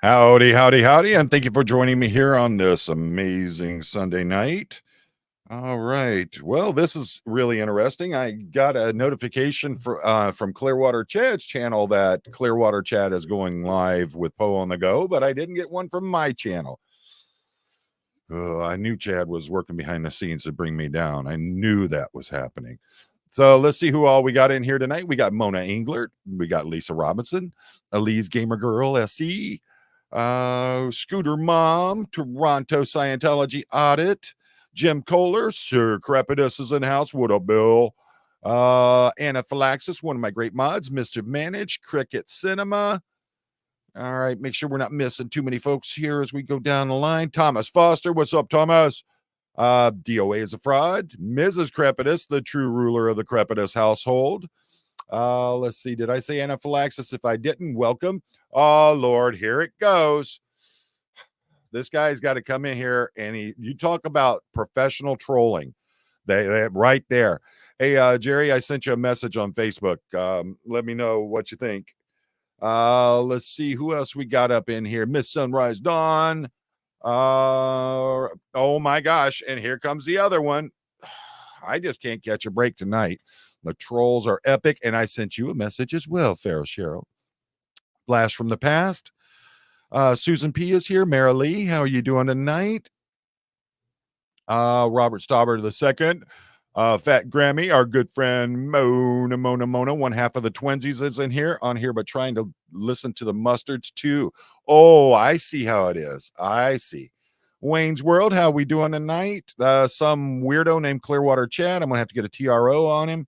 Howdy, howdy, howdy, and thank you for joining me here on this amazing Sunday night. All right. Well, this is really interesting. I got a notification from Clearwater Chad's channel that Clearwater Chad is going live with Poe on the Go, but I didn't get one from my channel. Oh, I knew Chad was working behind the scenes to bring me down. I knew that was happening. So let's see who all we got in here tonight. We got Mona Englert, we got Lisa Robinson, Elise Gamer Girl SE, Scooter Mom, Toronto Scientology Audit, Jim Kohler, Sir Crepidus is in house. What up, Bill? Anaphylaxis, one of my great mods, Mischief Managed, Cricket Cinema. All right, make sure we're not missing too many folks here as we go down the line. Thomas Foster, what's up, Thomas? DOA is a fraud. Mrs. Crepidus, the true ruler of the Crepidus household. Let's see. Did I say anaphylaxis? If I didn't, welcome. Oh, Lord, here it goes. This guy's got to come in here and you talk about professional trolling. They right there. Hey, Jerry, I sent you a message on Facebook. Let me know what you think. Let's see who else we got up in here. Miss Sunrise Dawn. Oh my gosh. And here comes the other one. I just can't catch a break tonight. The trolls are epic, and I sent you a message as well, Farrell Cheryl. Blast from the past. Susan P is here. Mara Lee, how are you doing tonight? Robert Stauber II. Fat Grammy, our good friend Mona, one half of the twinsies is in here, but trying to listen to the mustards too. Oh, I see how it is. I see. Wayne's World, how we doing tonight? Some weirdo named Clearwater Chad. I'm gonna have to get a TRO on him.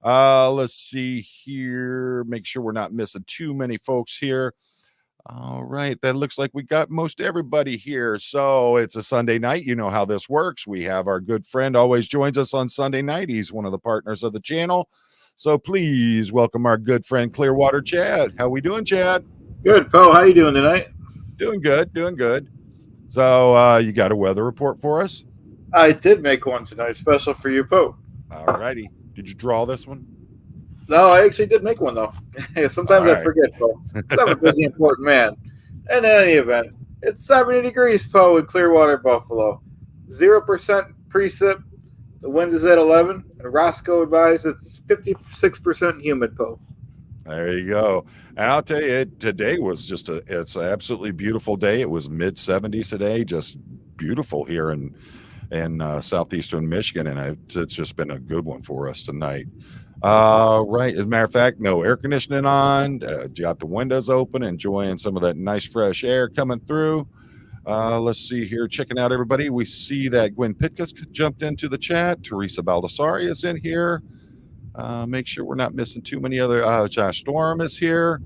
Let's see here. Make sure we're not missing too many folks here. All right, that looks like we got most everybody here. So it's a Sunday night. You know how this works. We have our good friend always joins us on Sunday night. He's one of the partners of the channel. So please welcome our good friend Clearwater Chad. How we doing, Chad? Good, Poe. How you doing tonight? Doing good, doing good. So you got a weather report for us? I did make one tonight, special for you, Poe. All righty. Did you draw this one? No, I actually did make one, though. Sometimes I forget, Poe. I'm a busy, important man. In any event, it's 70 degrees, Poe, in Clearwater, Buffalo. 0% precip. The wind is at 11. And Roscoe advised it's 56% humid, Poe. There you go. And I'll tell you, today was it's an absolutely beautiful day. It was mid 70s today, just beautiful here in southeastern Michigan. And it's just been a good one for us tonight. Right. As a matter of fact, no air conditioning on, got the windows open, enjoying some of that nice fresh air coming through. Let's see here, checking out everybody. We see that Gwen Pitkus jumped into the chat. Teresa Baldessari is in here. Make sure we're not missing too many other. Josh Storm is here.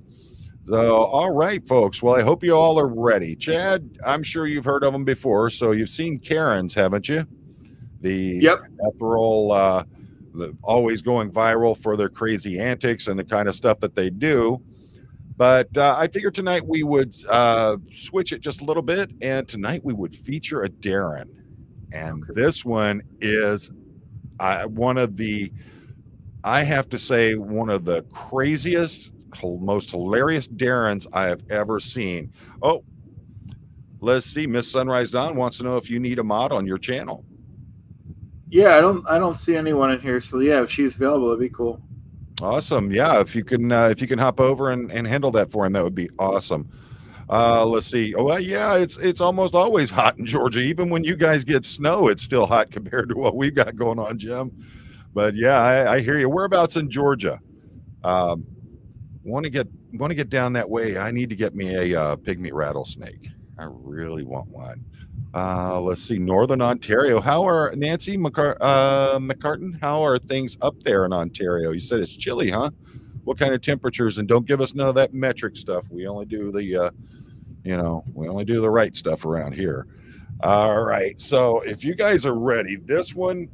So, all right, folks. Well, I hope you all are ready. Chad, I'm sure you've heard of them before. So you've seen Karens, haven't you? The ethereal, always going viral for their crazy antics and the kind of stuff that they do. But I figured tonight we would switch it just a little bit. And tonight we would feature a Darren. And this one is one of the, I have to say, one of the craziest, most hilarious Darrens I have ever seen. Oh, let's see. Miss Sunrise Dawn wants to know if you need a mod on your channel. Yeah, I don't see anyone in here. So yeah, if she's available, it'd be cool. Awesome. Yeah, if you can hop over and handle that for him, that would be awesome. Let's see. Oh, well, yeah, it's almost always hot in Georgia. Even when you guys get snow, it's still hot compared to what we've got going on, Jim. But yeah, I hear you. Whereabouts in Georgia? Want to get down that way. I need to get me a pygmy rattlesnake. I really want one. Let's see, Northern Ontario. How are Nancy McCartan? How are things up there in Ontario? You said it's chilly, huh? What kind of temperatures? And don't give us none of that metric stuff. We only do the, we only do the right stuff around here. All right. So if you guys are ready, this one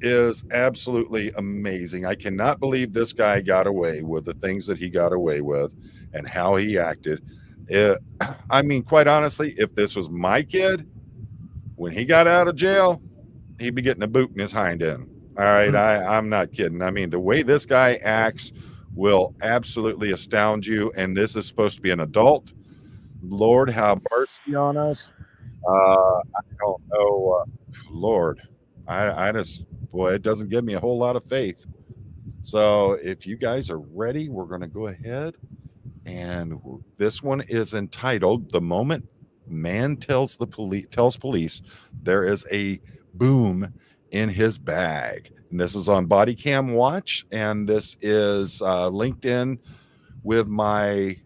is absolutely amazing. I cannot believe this guy got away with the things that he got away with and how he acted. I mean, quite honestly, if this was my kid, when he got out of jail, he'd be getting a boot in his hind end. All right. I'm not kidding. I mean, the way this guy acts will absolutely astound you. And this is supposed to be an adult. Lord, have mercy on us. I don't know. Lord, I just, boy, it doesn't give me a whole lot of faith. So if you guys are ready, we're going to go ahead. And this one is entitled "The Moment Man tells police there is a boom in his bag." And this is on Body Cam Watch, and this is linked in with my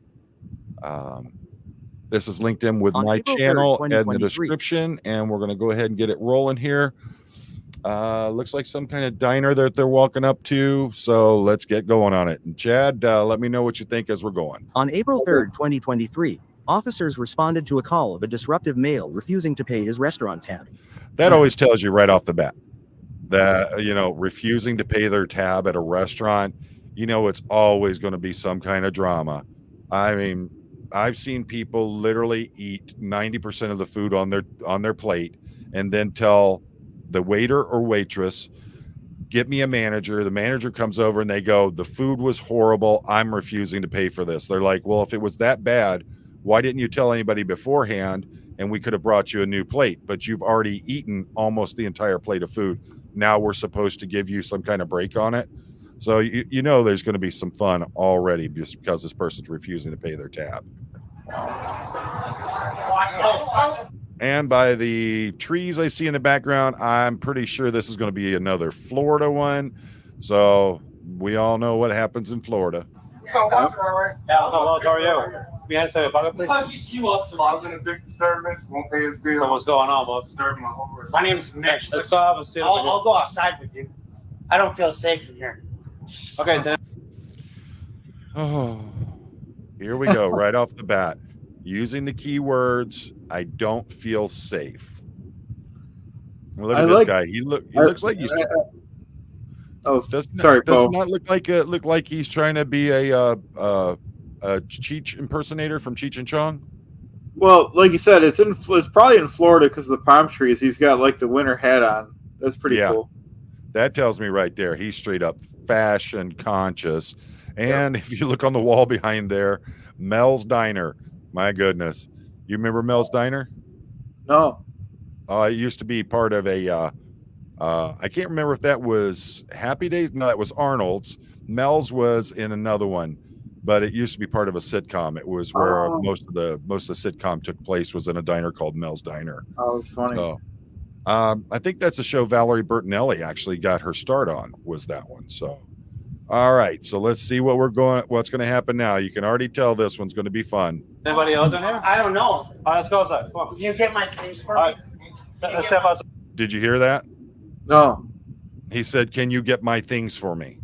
this is linked in with On my April 3rd, channel in the 2023. description, and we're going to go ahead and get it rolling here. Looks like some kind of diner that they're walking up to, so let's get going on it. And Chad, let me know what you think as we're going. On April 3rd, 2023, officers responded to a call of a disruptive male refusing to pay his restaurant tab. That always tells you right off the bat that, refusing to pay their tab at a restaurant, it's always going to be some kind of drama. I mean, I've seen people literally eat 90% of the food on their plate and then tell the waiter or waitress, "Get me a manager." The manager comes over and they go, "The food was horrible. I'm refusing to pay for this." They're like, "Well, if it was that bad, why didn't you tell anybody beforehand and we could have brought you a new plate? But you've already eaten almost the entire plate of food. Now we're supposed to give you some kind of break on it." So there's going to be some fun already just because this person's refusing to pay their tab. And by the trees I see in the background, I'm pretty sure this is going to be another Florida one. So we all know what happens in Florida. How are you? We had to say a bucket, please. I was in a big disturbance. Won't pay his bill. So what's going on, boss? Disturbing my whole My name's Mitch. Let's go have a seat. I'll go outside with you. I don't feel safe in here. Okay, so Oh, here we go. Right off the bat, using the keywords, "I don't feel safe." Well, look at this guy. He looks like he's. Sorry, does Bo. not look like he's trying to be a Cheech impersonator from Cheech and Chong. Well, like you said, it's probably in Florida because of the palm trees. He's got like the winter hat on. That's pretty cool. That tells me right there he's straight up fashion conscious. And if you look on the wall behind there, Mel's Diner. My goodness, you remember Mel's Diner? No. It used to be part of a. I can't remember if that was Happy Days. No, that was Arnold's. Mel's was in another one, but it used to be part of a sitcom. It was where most of the sitcom took place was in a diner called Mel's Diner. Oh, it's funny. So, I think that's a show Valerie Bertinelli actually got her start on, was that one. So, all right. So let's see what's going to happen now. You can already tell this one's going to be fun. anybody else in here? I don't know. All right, let's go outside. Come on. Can you get my things for All me? right. Let's step outside. Did you hear that? No. He said, "Can you get my things for me?"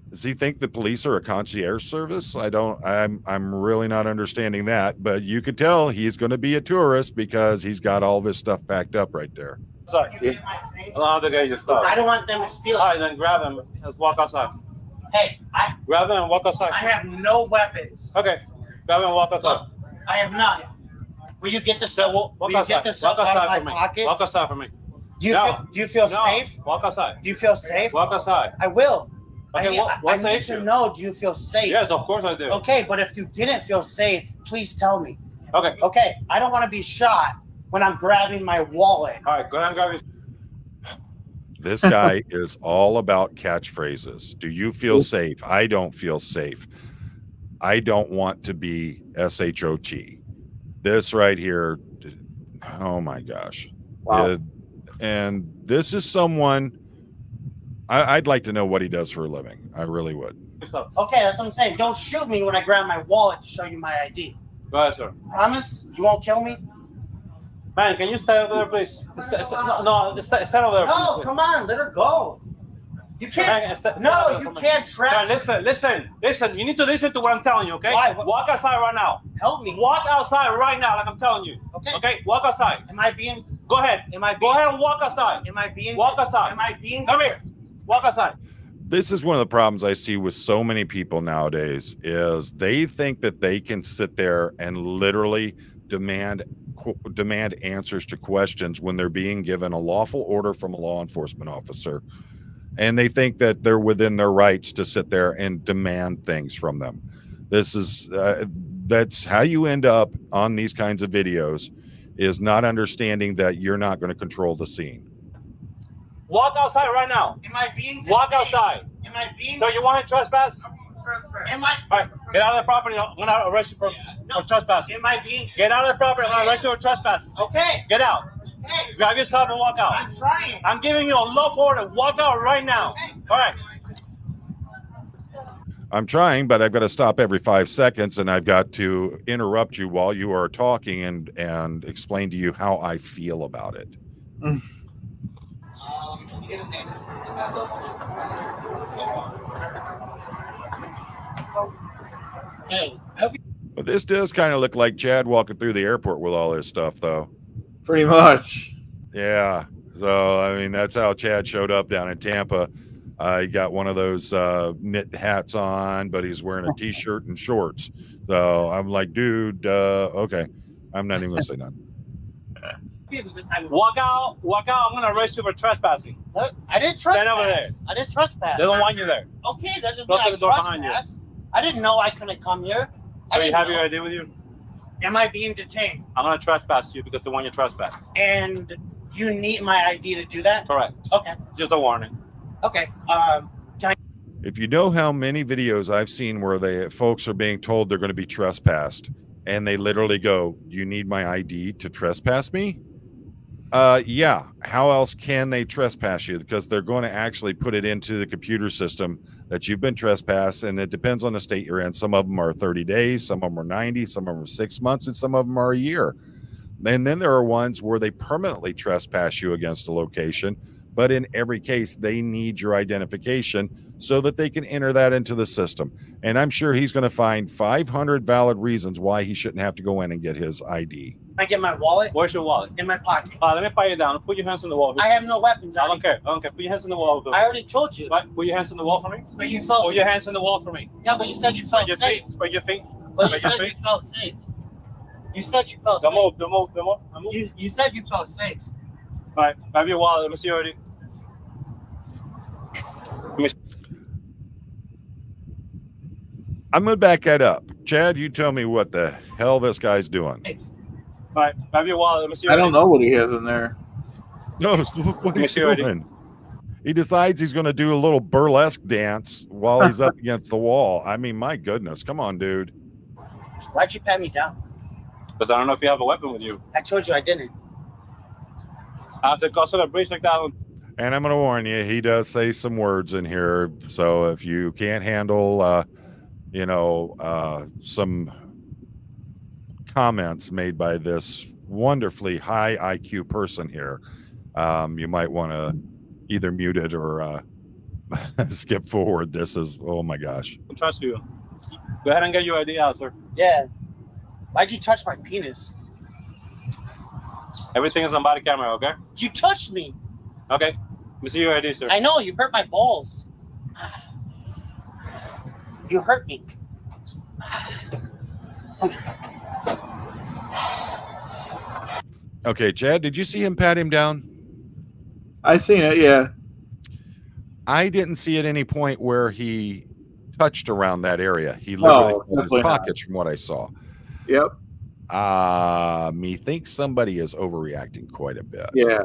Does he think the police are a concierge service? I'm really not understanding that, but you could tell he's going to be a tourist because he's got all of his stuff packed up right there. Sorry. Can you get my things? Allow the guy your stuff. I don't want them to steal All it. right, then grab him. Let's walk outside. Hey, Grab him and walk outside. I have no weapons. Okay. Grab him and walk outside. Look, I have none. Will you get this So stuff? walk Will you outside. get this stuff Walk out outside of for my me. pocket? Walk outside for me. Do you No. feel No. safe? Walk outside. Do you feel safe? Walk outside. I will. Okay, I what's the need issue? to know. Do you feel safe? Yes, of course I do. Okay, but if you didn't feel safe, please tell me. Okay. Okay, I don't want to be shot when I'm grabbing my wallet. All right, go ahead and grab your. This guy is all about catchphrases. Do you feel safe? I don't feel safe. I don't want to be SHOT. This right here. Oh my gosh. Wow. And this is someone I'd like to know what he does for a living. I really would. Stuff. Okay, that's what I'm saying. Don't shoot me when I grab my wallet to show you my ID. Go ahead, sir. Promise? You won't kill me? Man, can you stay over there, please? Stay over there. No, please. come on, let her go. You can't. Man, stay over No, there you for me. can't Sir, trap. listen. You need to listen to what I'm telling you, okay? Why? What- Walk outside right now. Help me. Walk outside right now, like I'm telling you. Okay. Okay? Walk outside. Am I being? Go ahead. Am I Go being? ahead and walk outside. Am I being? Walk outside. Am I being? Come here. Walk outside. This is one of the problems I see with so many people nowadays is they think that they can sit there and literally demand answers to questions when they're being given a lawful order from a law enforcement officer, and they think that they're within their rights to sit there and demand things from them. This that's how you end up on these kinds of videos, is not understanding that you're not going to control the scene. Walk outside right now. Am I being Walk detained? outside. Am I being? So you want to trespass? Am I? All right, get out of the property. I'm going to arrest you for trespassing. Am I being? Get out of the property. I'm going to arrest you for trespassing. Okay. Get out. Okay. Grab yourself and walk out. I'm trying. I'm giving you a lawful order. Walk out right now. Okay. All right. I'm trying, but I've got to stop every 5 seconds, and I've got to interrupt you while you are talking and explain to you how I feel about it. But this does kind of look like Chad walking through the airport with all his stuff, though. Pretty much. Yeah. So, I mean, that's how Chad showed up down in Tampa. He got one of those knit hats on, but he's wearing a T-shirt and shorts. So I'm like, dude, okay. I'm not even going to say nothing. Walk out. Walk out. I'm going to arrest you for trespassing. I didn't trespass. Stand over there. I didn't trespass. They don't want you there. Okay, that doesn't Close mean I the door behind you. trespass. I didn't know I couldn't come here. I Do you didn't have know. your ID with you? Am I being detained? I'm going to trespass you because they want you to trespass. And you need my ID to do that? Correct. Okay. Just a warning. Okay. If you know how many videos I've seen where folks are being told they're going to be trespassed, and they literally go, "You need my ID to trespass me?" Yeah. How else can they trespass you? Because they're going to actually put it into the computer system that you've been trespassed, and it depends on the state you're in. Some of them are 30 days, some of them are 90, some of them are 6 months, and some of them are a year. And then there are ones where they permanently trespass you against a location, but in every case, they need your identification so that they can enter that into the system. And I'm sure he's going to find 500 valid reasons why he shouldn't have to go in and get his ID. Can I get my wallet? Where's your wallet? In my pocket. Let me pat you down. Put your hands on the wall. I have no weapons. I don't care. I don't care. Put your hands on the wall. I already told you. Right? Put your hands on the wall for me. But you felt Put your hands on the wall for me. Yeah, but you said you felt Spread your safe. feet. Spread your feet. But you Spread said your you feet. felt safe. You said you felt Don't safe. move. Don't move. Don't move. Don't move. You said you felt safe. All right. Grab your wallet. Let me see your ID. I'm going to back that up. Chad, you tell me what the hell this guy's doing. All right. Grab your wallet. Let me see your I ID. don't know what he has in there. No, look what he's Miss you already. doing. He decides he's going to do a little burlesque dance while he's up against the wall. I mean, my goodness. Come on, dude. Why'd you pat me down? Because I don't know if you have a weapon with you. I told you I didn't. After crossing a bridge like that one. And I'm going to warn you, he does say some words in here. So if you can't handle, some comments made by this wonderfully high IQ person here, you might want to either mute it or skip forward. This is, oh my gosh. I trust you. Go ahead and get your ID out, sir. Yeah. Why'd you touch my penis? Everything is on body camera, okay? You touched me. Okay. Let me see your ID, sir. I know, you hurt my balls. You hurt me. Okay, Chad, did you see him pat him down? I seen it, yeah. I didn't see at any point where he touched around that area. He literally filled his definitely not. pockets from what I saw. Yep. Methinks somebody is overreacting quite a bit. Yeah.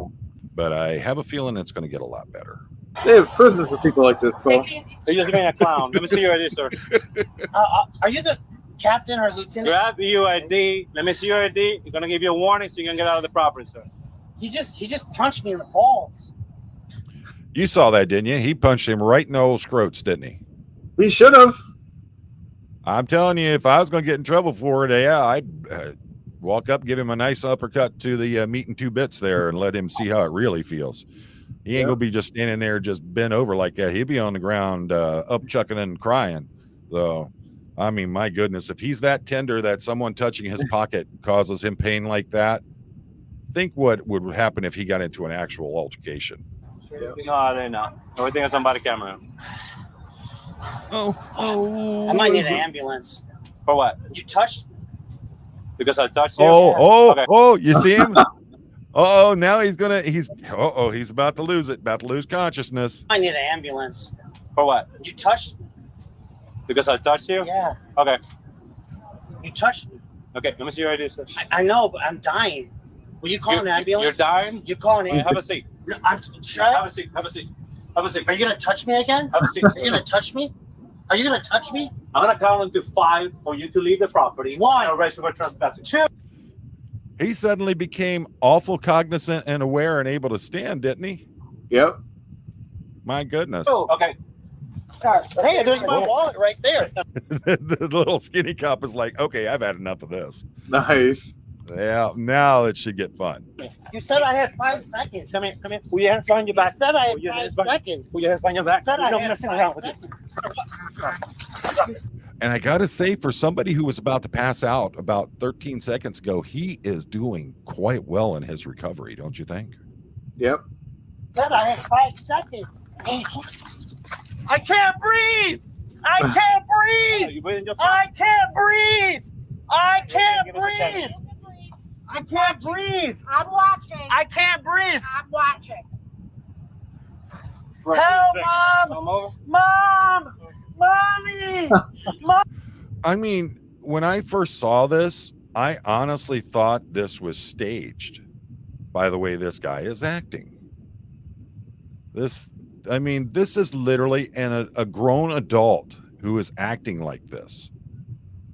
But I have a feeling it's going to get a lot better. They have prisons for people like this, bro. You're just being a clown. Let me see your ID, sir. Are you the captain or lieutenant? Grab your ID. Let me see your ID. We're gonna give you a warning so you can get out of the property, sir. He just punched me in the balls. You saw that, didn't you? He punched him right in the old scrotes, didn't he? He should have. I'm telling you, if I was going to get in trouble for it, yeah, I'd walk up, give him a nice uppercut to the meat and two bits there and let him see how it really feels. He ain't going to be just standing there just bent over like that. He'll be on the ground up chucking and crying. So, I mean, my goodness, if he's that tender that someone touching his pocket causes him pain like that, think what would happen if he got into an actual altercation. No, they're not. Everything is on body camera. Oh. I might need an ambulance. For what? You touched me. Because I touched you? Oh, you see him? Now he's about to lose it, about to lose consciousness. I need an ambulance. For what? You touched me. Because I touched you? Yeah. Okay. You touched me. Okay, let me see your ID, sir. I know, but I'm dying. Will you call an ambulance? You're dying? You're calling Okay, it. have a seat. No, I'm shut Have up. a seat. Have a seat. Have a seat. Are you gonna touch me again? Have a seat. Are you gonna touch me? Are you gonna touch me? I'm gonna count until 5 for you to leave the property. 1. And arrest you for trespassing. 2. He suddenly became awful cognizant and aware and able to stand, didn't he? Yep. My goodness. Okay. Hey, there's my wallet right there. The little skinny cop is like, okay, I've had enough of this. Nice. Yeah, now it should get fun. You said I had 5 seconds. Come here. Come here. Put your hands behind your back. I said I Put your had hands 5 behind- seconds. Put your hands behind your back. Said I No had messing 5 around with you. seconds. And I got to say, for somebody who was about to pass out about 13 seconds ago, he is doing quite well in his recovery, don't you think? Yep. Said I had 5 seconds. I can't breathe. I can't breathe. You breathing just I can't breathe. I can't Give us a check. breathe. I can't breathe. I'm watching. I can't breathe. I'm watching. Help, Mom! Come over. Mom! Mommy! I mean, when I first saw this, I honestly thought this was staged by the way this guy is acting. This is literally a grown adult who is acting like this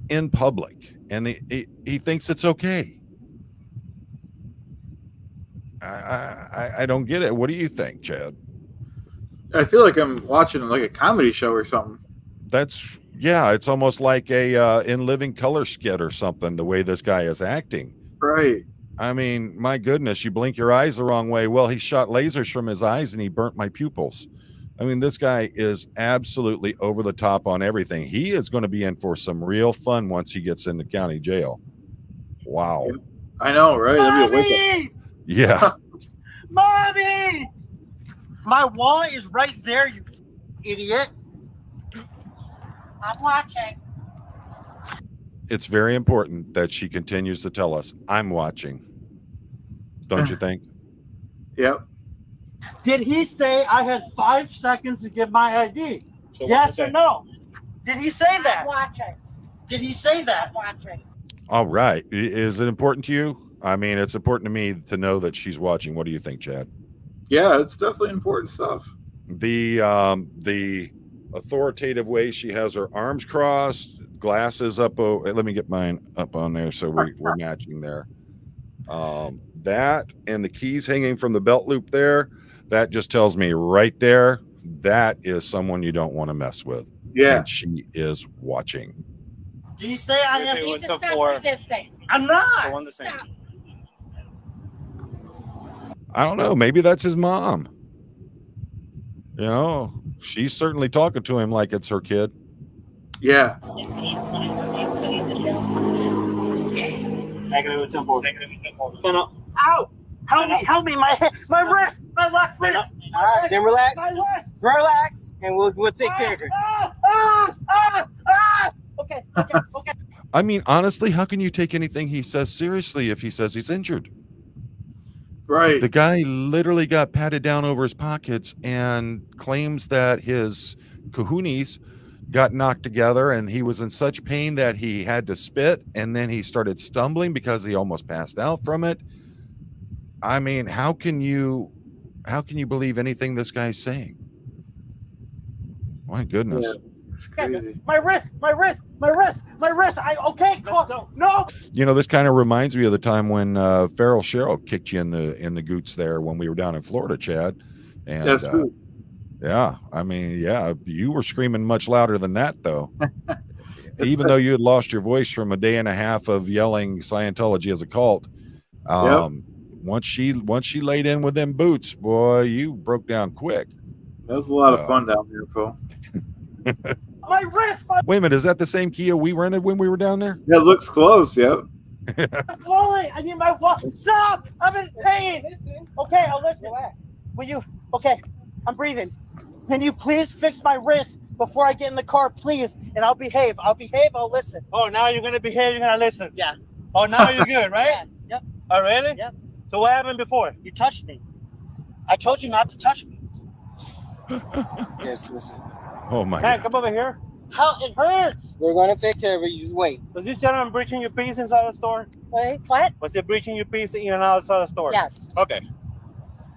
in public, and he thinks it's okay. I don't get it. What do you think, Chad? I feel like I'm watching like a comedy show or something. It's almost like a In Living Color skit or something, the way this guy is acting. Right. I mean, my goodness, you blink your eyes the wrong way. Well, he shot lasers from his eyes and he burnt my pupils. I mean, this guy is absolutely over the top on everything. He is going to be in for some real fun once he gets into county jail. Wow. I know, right? That'd be a wake up. Mommy! Yeah. Mommy! My wallet is right there, you idiot. I'm watching. It's very important that she continues to tell us, I'm watching. Don't you think? Yep. Did he say I had 5 seconds to give my ID? So Yes or okay. no? Did he say that? I'm watching. Did he say that? I'm watching. All right. Is it important to you? I mean, it's important to me to know that she's watching. What do you think, Chad? Yeah, it's definitely important stuff. The authoritative way she has her arms crossed, glasses up. Let me get mine up on there so we're matching there. That and the keys hanging from the belt loop there, that just tells me right there that is someone you don't want to mess with. Yeah. And she is watching. Did he say I have? It You was need to the stop four. resisting. I'm So not. one the same. Stop. I don't know. Maybe that's his mom. You know, she's certainly talking to him like it's her kid. Yeah. Negative 10-4. Negative 10-4. Stand up. Ow! Help me! My wrist! My left wrist! All right, then relax. My wrist! Relax, and we'll take care of it. Okay. I mean, honestly, how can you take anything he says seriously if he says he's injured? Right. The guy literally got patted down over his pockets and claims that his kahunas got knocked together and he was in such pain that he had to spit, and then he started stumbling because he almost passed out from it. I mean, how can you believe anything this guy's saying? My goodness. Yeah. It's crazy. My wrist! No! You know, this kind of reminds me of the time when Farrell Sherrill kicked you in the goots there when we were down in Florida, Chad. And That's true. yeah, I mean, yeah, you were screaming much louder than that, though. Even though you had lost your voice from a day and a half of yelling Scientology as a cult. Once she laid in with them boots, boy, you broke down quick. That was a lot of fun down there, Phil. My wrist! Wait a minute, is that the same Kia we rented when we were down there? Yeah, it looks close. Yep. My wallet! I need my wallet! Stop! I'm in pain! Okay, I'll listen. Will you? Okay, I'm breathing. Can you please fix my wrist before I get in the car, please? And I'll behave. I'll listen. Oh, now you're going to behave. You're going to listen. Yeah. Oh, now you're good, right? Yep. Oh, really? Yep. So what happened before? You touched me. I told you not to touch me. Yes, listen. Oh my Man, God. come over here. How it hurts. We're gonna take care of it. You just wait. Was this gentleman breaching your peace inside the store? Wait, what? Was he breaching your peace in and outside the store? Yes. Okay.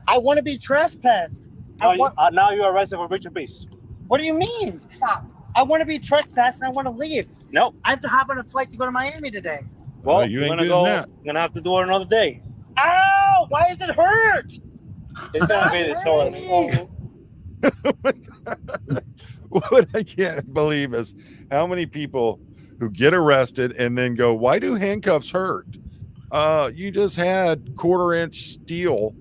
I want to be trespassed. Now you're arrested for breach of peace. What do you mean? Stop. I want to be trespassed and I want to leave. Nope. I have to hop on a flight to go to Miami today. Well, Well, you you're ain't gonna getting go. that. You're gonna have to do it another day. Ow! Why does it hurt? It's gonna be the source. What I can't believe is how many people who get arrested and then go, why do handcuffs hurt? You just had 1/4-inch steel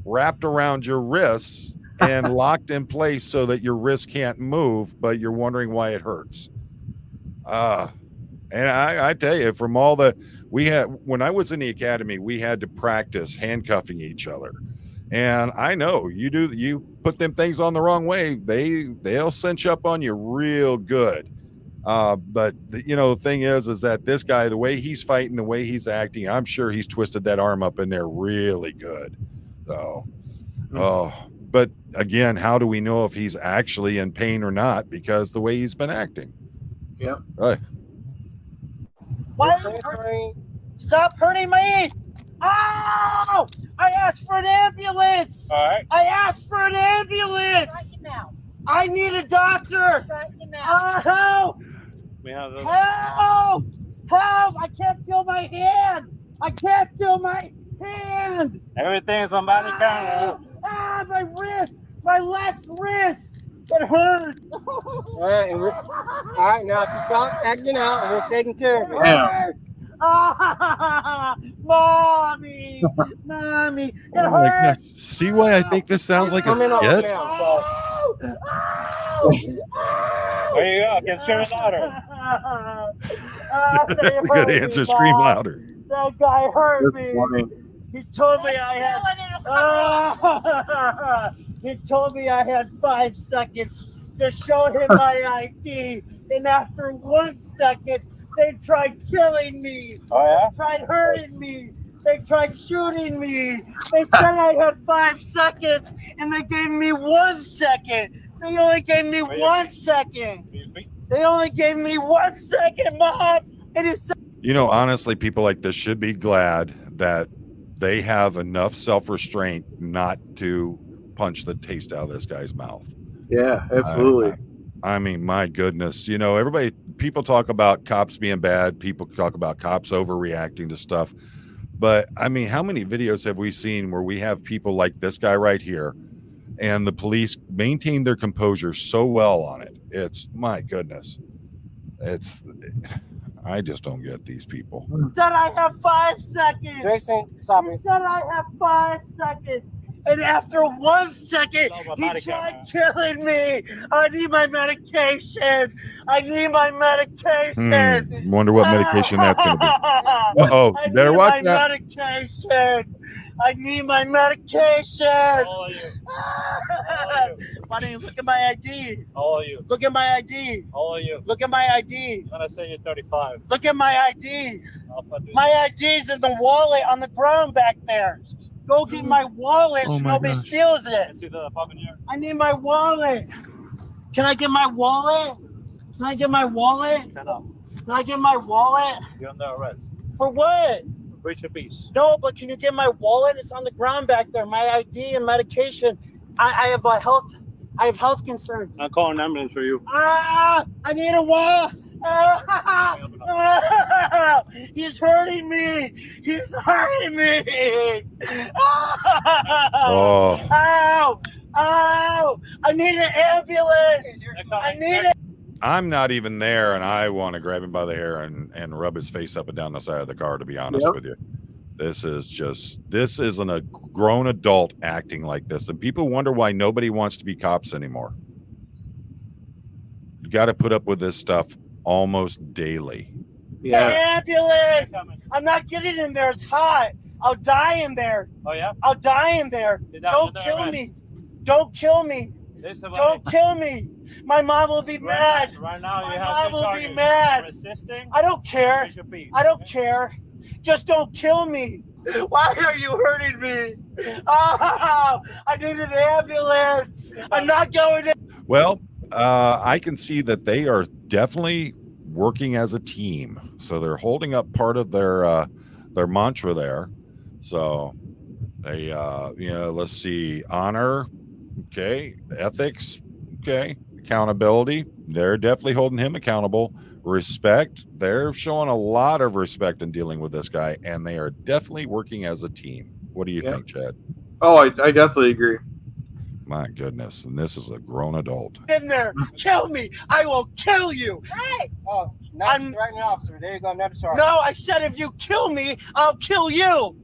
wrapped around your wrists and locked in place so that your wrist can't move, but you're wondering why it hurts. And I tell you, from all the we had when I was in the academy, we had to practice handcuffing each other. And I know you put them things on the wrong way, they'll cinch up on you real good. But the thing is that this guy, the way he's fighting, the way he's acting, I'm sure he's twisted that arm up in there really good. So, but again, how do we know if he's actually in pain or not? Because the way he's been acting. Yeah. Right. Why is it hurting? Stop hurting me! Ow! I asked for an ambulance! All right. I asked for an ambulance! I need a doctor! Help! We have the. Help! Help! I can't feel my hand! I can't feel my hand! Everything's on body camera. My wrist! My left wrist! It hurts! All right, all right. Now, if you stop acting out, we're taking care of it. Yeah. Mommy! Mommy! It Oh my hurts! gosh. See why I think this sounds like a Coming off skit? now, so There you go. Get screaming louder. That's a good answer. Scream louder. That guy hurt That's me. funny. He told me I had. He told me I had 5 seconds to show him my ID, and after 1 second, they tried killing me. Oh yeah. They tried hurting me. They tried shooting me. They said I had 5 seconds, and they gave me 1 second. They only gave me 1 second. They only gave me 1 second, Mom. And it's Honestly, people like this should be glad that they have enough self-restraint not to punch the taste out of this guy's mouth. Yeah, absolutely. I mean, my goodness, people talk about cops being bad. People talk about cops overreacting to stuff. But I mean, how many videos have we seen where we have people like this guy right here and the police maintain their composure so well on it? It's my goodness. I just don't get these people. said I have 5 seconds. Jason, stop He it. said I have 5 seconds. And after 1 second, Oh, he body tried killing me. I need my medication. I need my medication. Wonder what medication that's going to be. Uh-oh, I better need watch my that. medication. I need my medication. All of you. Why don't you look at my ID? All of you. Look at my ID. All of you. Look at my ID. I'm gonna say you're 35. Look at my ID. I'll put this. My ID's in the wallet on the ground back there. Go get my wallet so nobody steals it. See the pop in here? I need my wallet. Can I get my wallet? Can I get my wallet? Stand up. Can I get my wallet? You're under arrest. For what? Breach of peace. No, but can you get my wallet? It's on the ground back there. My ID and medication. I have health concerns. I'll call an ambulance for you. I need a wallet. He's hurting me. He's hurting me. Oh. Ow! Ow! I need an ambulance. I need it. I'm not even there, and I want to grab him by the hair and rub his face up and down the side of the car, to be honest with you. This isn't a grown adult acting like this. And people wonder why nobody wants to be cops anymore. You got to put up with this stuff almost daily. Yeah. Ambulance! I'm not getting in there. It's hot. I'll die in there. Oh yeah. I'll die in there. Don't kill me. Don't kill me. Don't kill me. My mom will be mad. Right now, My you mom have will two be charges. mad. Resisting. I don't care. Breach of peace. I don't care. Just don't kill me. Why are you hurting me? Oh, I need an ambulance. I'm not going to. Well, I can see that they are definitely working as a team. So they're holding up part of their mantra there. So they let's see, honor, okay, ethics, okay, accountability. They're definitely holding him accountable. Respect, they're showing a lot of respect in dealing with this guy, and they are definitely working as a team. What do you think, Chad? Oh, I definitely agree. My goodness, and this is a grown adult. In there, kill me. I will kill you. Hey. Oh, nice threatening officer. There you go. Never sorry. No, I said if you kill me, I'll kill you.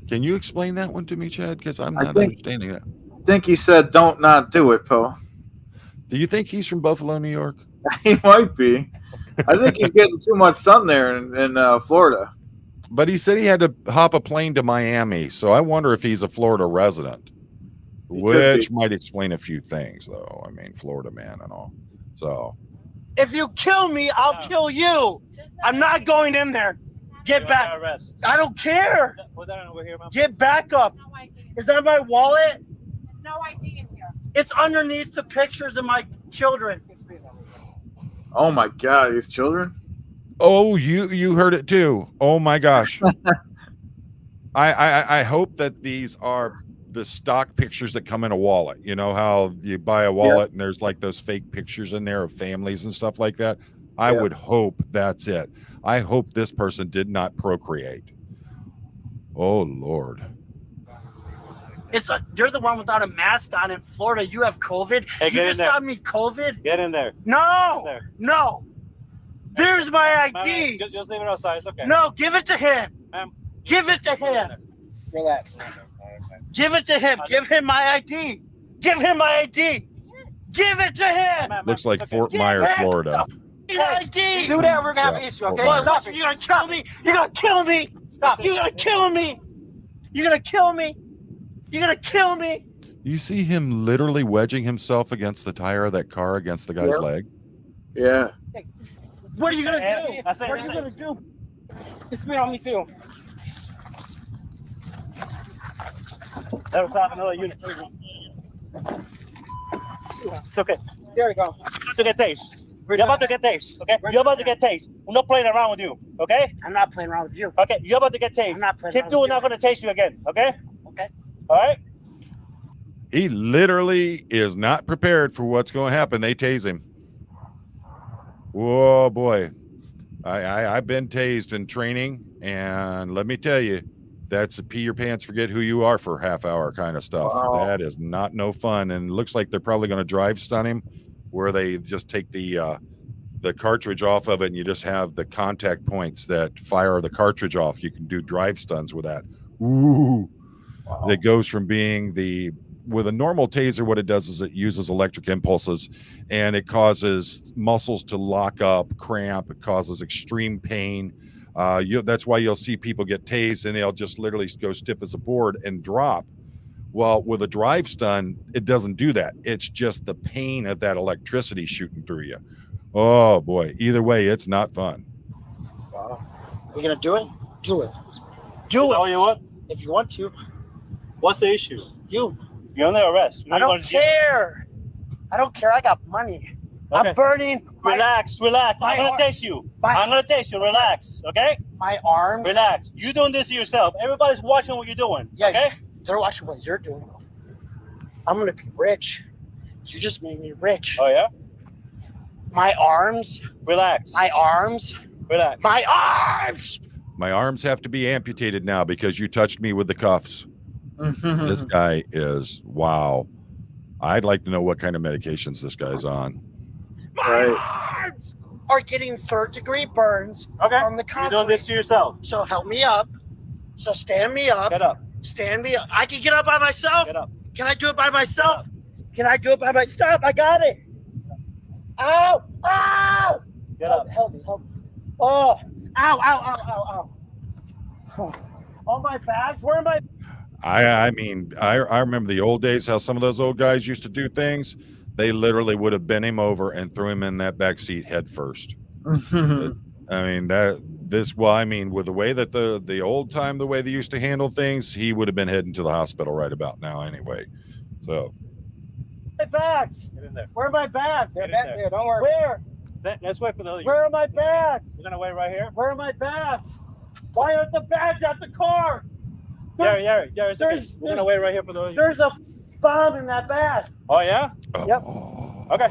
Can you explain that one to me, Chad? Because I'm I not think- understanding it. I think he said, "Don't not do it, Poe." Do you think he's from Buffalo, New York? He might be. I think he's getting too much sun there in Florida. But he said he had to hop a plane to Miami, so I wonder if he's a Florida resident, He could which be. might explain a few things, though. I mean, Florida man and all. So If you kill me, I'll kill you. I'm not going in there. Get You're back. under arrest. I don't care. Put that over here, ma'am. Get back up. No ID. Is that my wallet? There's no ID in here. It's underneath the pictures of my children. Oh my God, these children! oh, you heard it too. Oh my gosh. I hope that these are the stock pictures that come in a wallet. You know how you buy a wallet and there's like those fake pictures in there of families and stuff like that. I Yeah. would hope that's it. I hope this person did not procreate. Oh Lord. You're the one without a mask on in Florida. You have COVID. Hey, You get in just there. got me COVID. Get in there. No, There. no. There's my Ma'am, ID. just leave it outside. It's okay. No, give it to him. Ma'am. Give it to him. Relax. Give it to him. Give him my ID. Give him my ID. Give it to him. Ma'am, Looks it's like okay. Fort Get Myers, back Florida. ID. Do that, we're gonna have an Yeah. issue, okay? What? Stop Listen, it. you're gonna kill me. You're gonna kill me. Stop. You're gonna kill me. You're gonna kill me. You're gonna kill me. You see him literally wedging himself against the tire of that car against the guy's Yeah. leg. Yeah. What are you gonna do? I said- What are you gonna do? It's spit on me too. That'll stop another unit. It's okay. There we go. To get tased. You're about to get tased, okay? You're about to get tased. I'm not playing around with you, okay? I'm not playing around with you. Okay, you're about to get tased. I'm not playing Keep around doing, with not gonna tase you again, okay? Okay. All right? He literally is not prepared for what's going to happen. They tase him. Whoa, boy. I've been tased in training, and let me tell you, that's a pee your pants, forget who you are for a half hour kind of stuff. Wow. That is not no fun. And it looks like they're probably going to drive stun him, where they just take the cartridge off of it, and you just have the contact points that fire the cartridge off. You can do drive stuns with that. Ooh. Wow. That goes from being with a normal taser, what it does is it uses electric impulses and it causes muscles to lock up, cramp. It causes extreme pain. That's why you'll see people get tased and they'll just literally go stiff as a board and drop. Well, with a drive stun, it doesn't do that. It's just the pain of that electricity shooting through you. Oh boy. Either way, it's not fun. You gonna do it? Do it. Is Do that it. what you want? If you want to. What's the issue? You. You're under arrest. I don't care. I don't care. I got money. Okay. I'm burning Relax, relax. my I'm gonna arm- tase you. my- I'm gonna tase you. Relax, okay? my arms. Relax. You're doing this to yourself. Everybody's watching what you're doing. Yeah, Okay? they're watching what you're doing. I'm gonna be rich. You just made me rich. Oh yeah? My arms. Relax. My arms. Relax. My arms. My arms have to be amputated now because you touched me with the cuffs. This guy is wow. I'd like to know what kind of medications this guy's on. My Right. arms are getting 3rd-degree burns Okay. from the You're doing concrete. this to yourself. So help me up. So stand me up. Get up. Stand me up. I can get up by myself. Get up. Can I do it by myself? Can I do it by myself? I got it. Ow! Ow! Get help, up. Help me! Help me! Oh! Ow! Ow! Ow! Ow! Ow! All my bags. Where am I? I mean, I remember the old days, how some of those old guys used to do things. They literally would have bent him over and threw him in that back seat head first. I mean, Well, I mean, with the way that the old time, the way they used to handle things, he would have been heading to the hospital right about now anyway. So My bags. Get in there. Where are my bags? They're back there. Don't worry. Where? Let's wait for the other. Where are my bags? We're gonna wait right here. Where are my bags? Why aren't the bags at the car? Gary, it's okay. We're gonna wait right here for the other. There's a bomb in that bag. Oh yeah. Yep. Okay.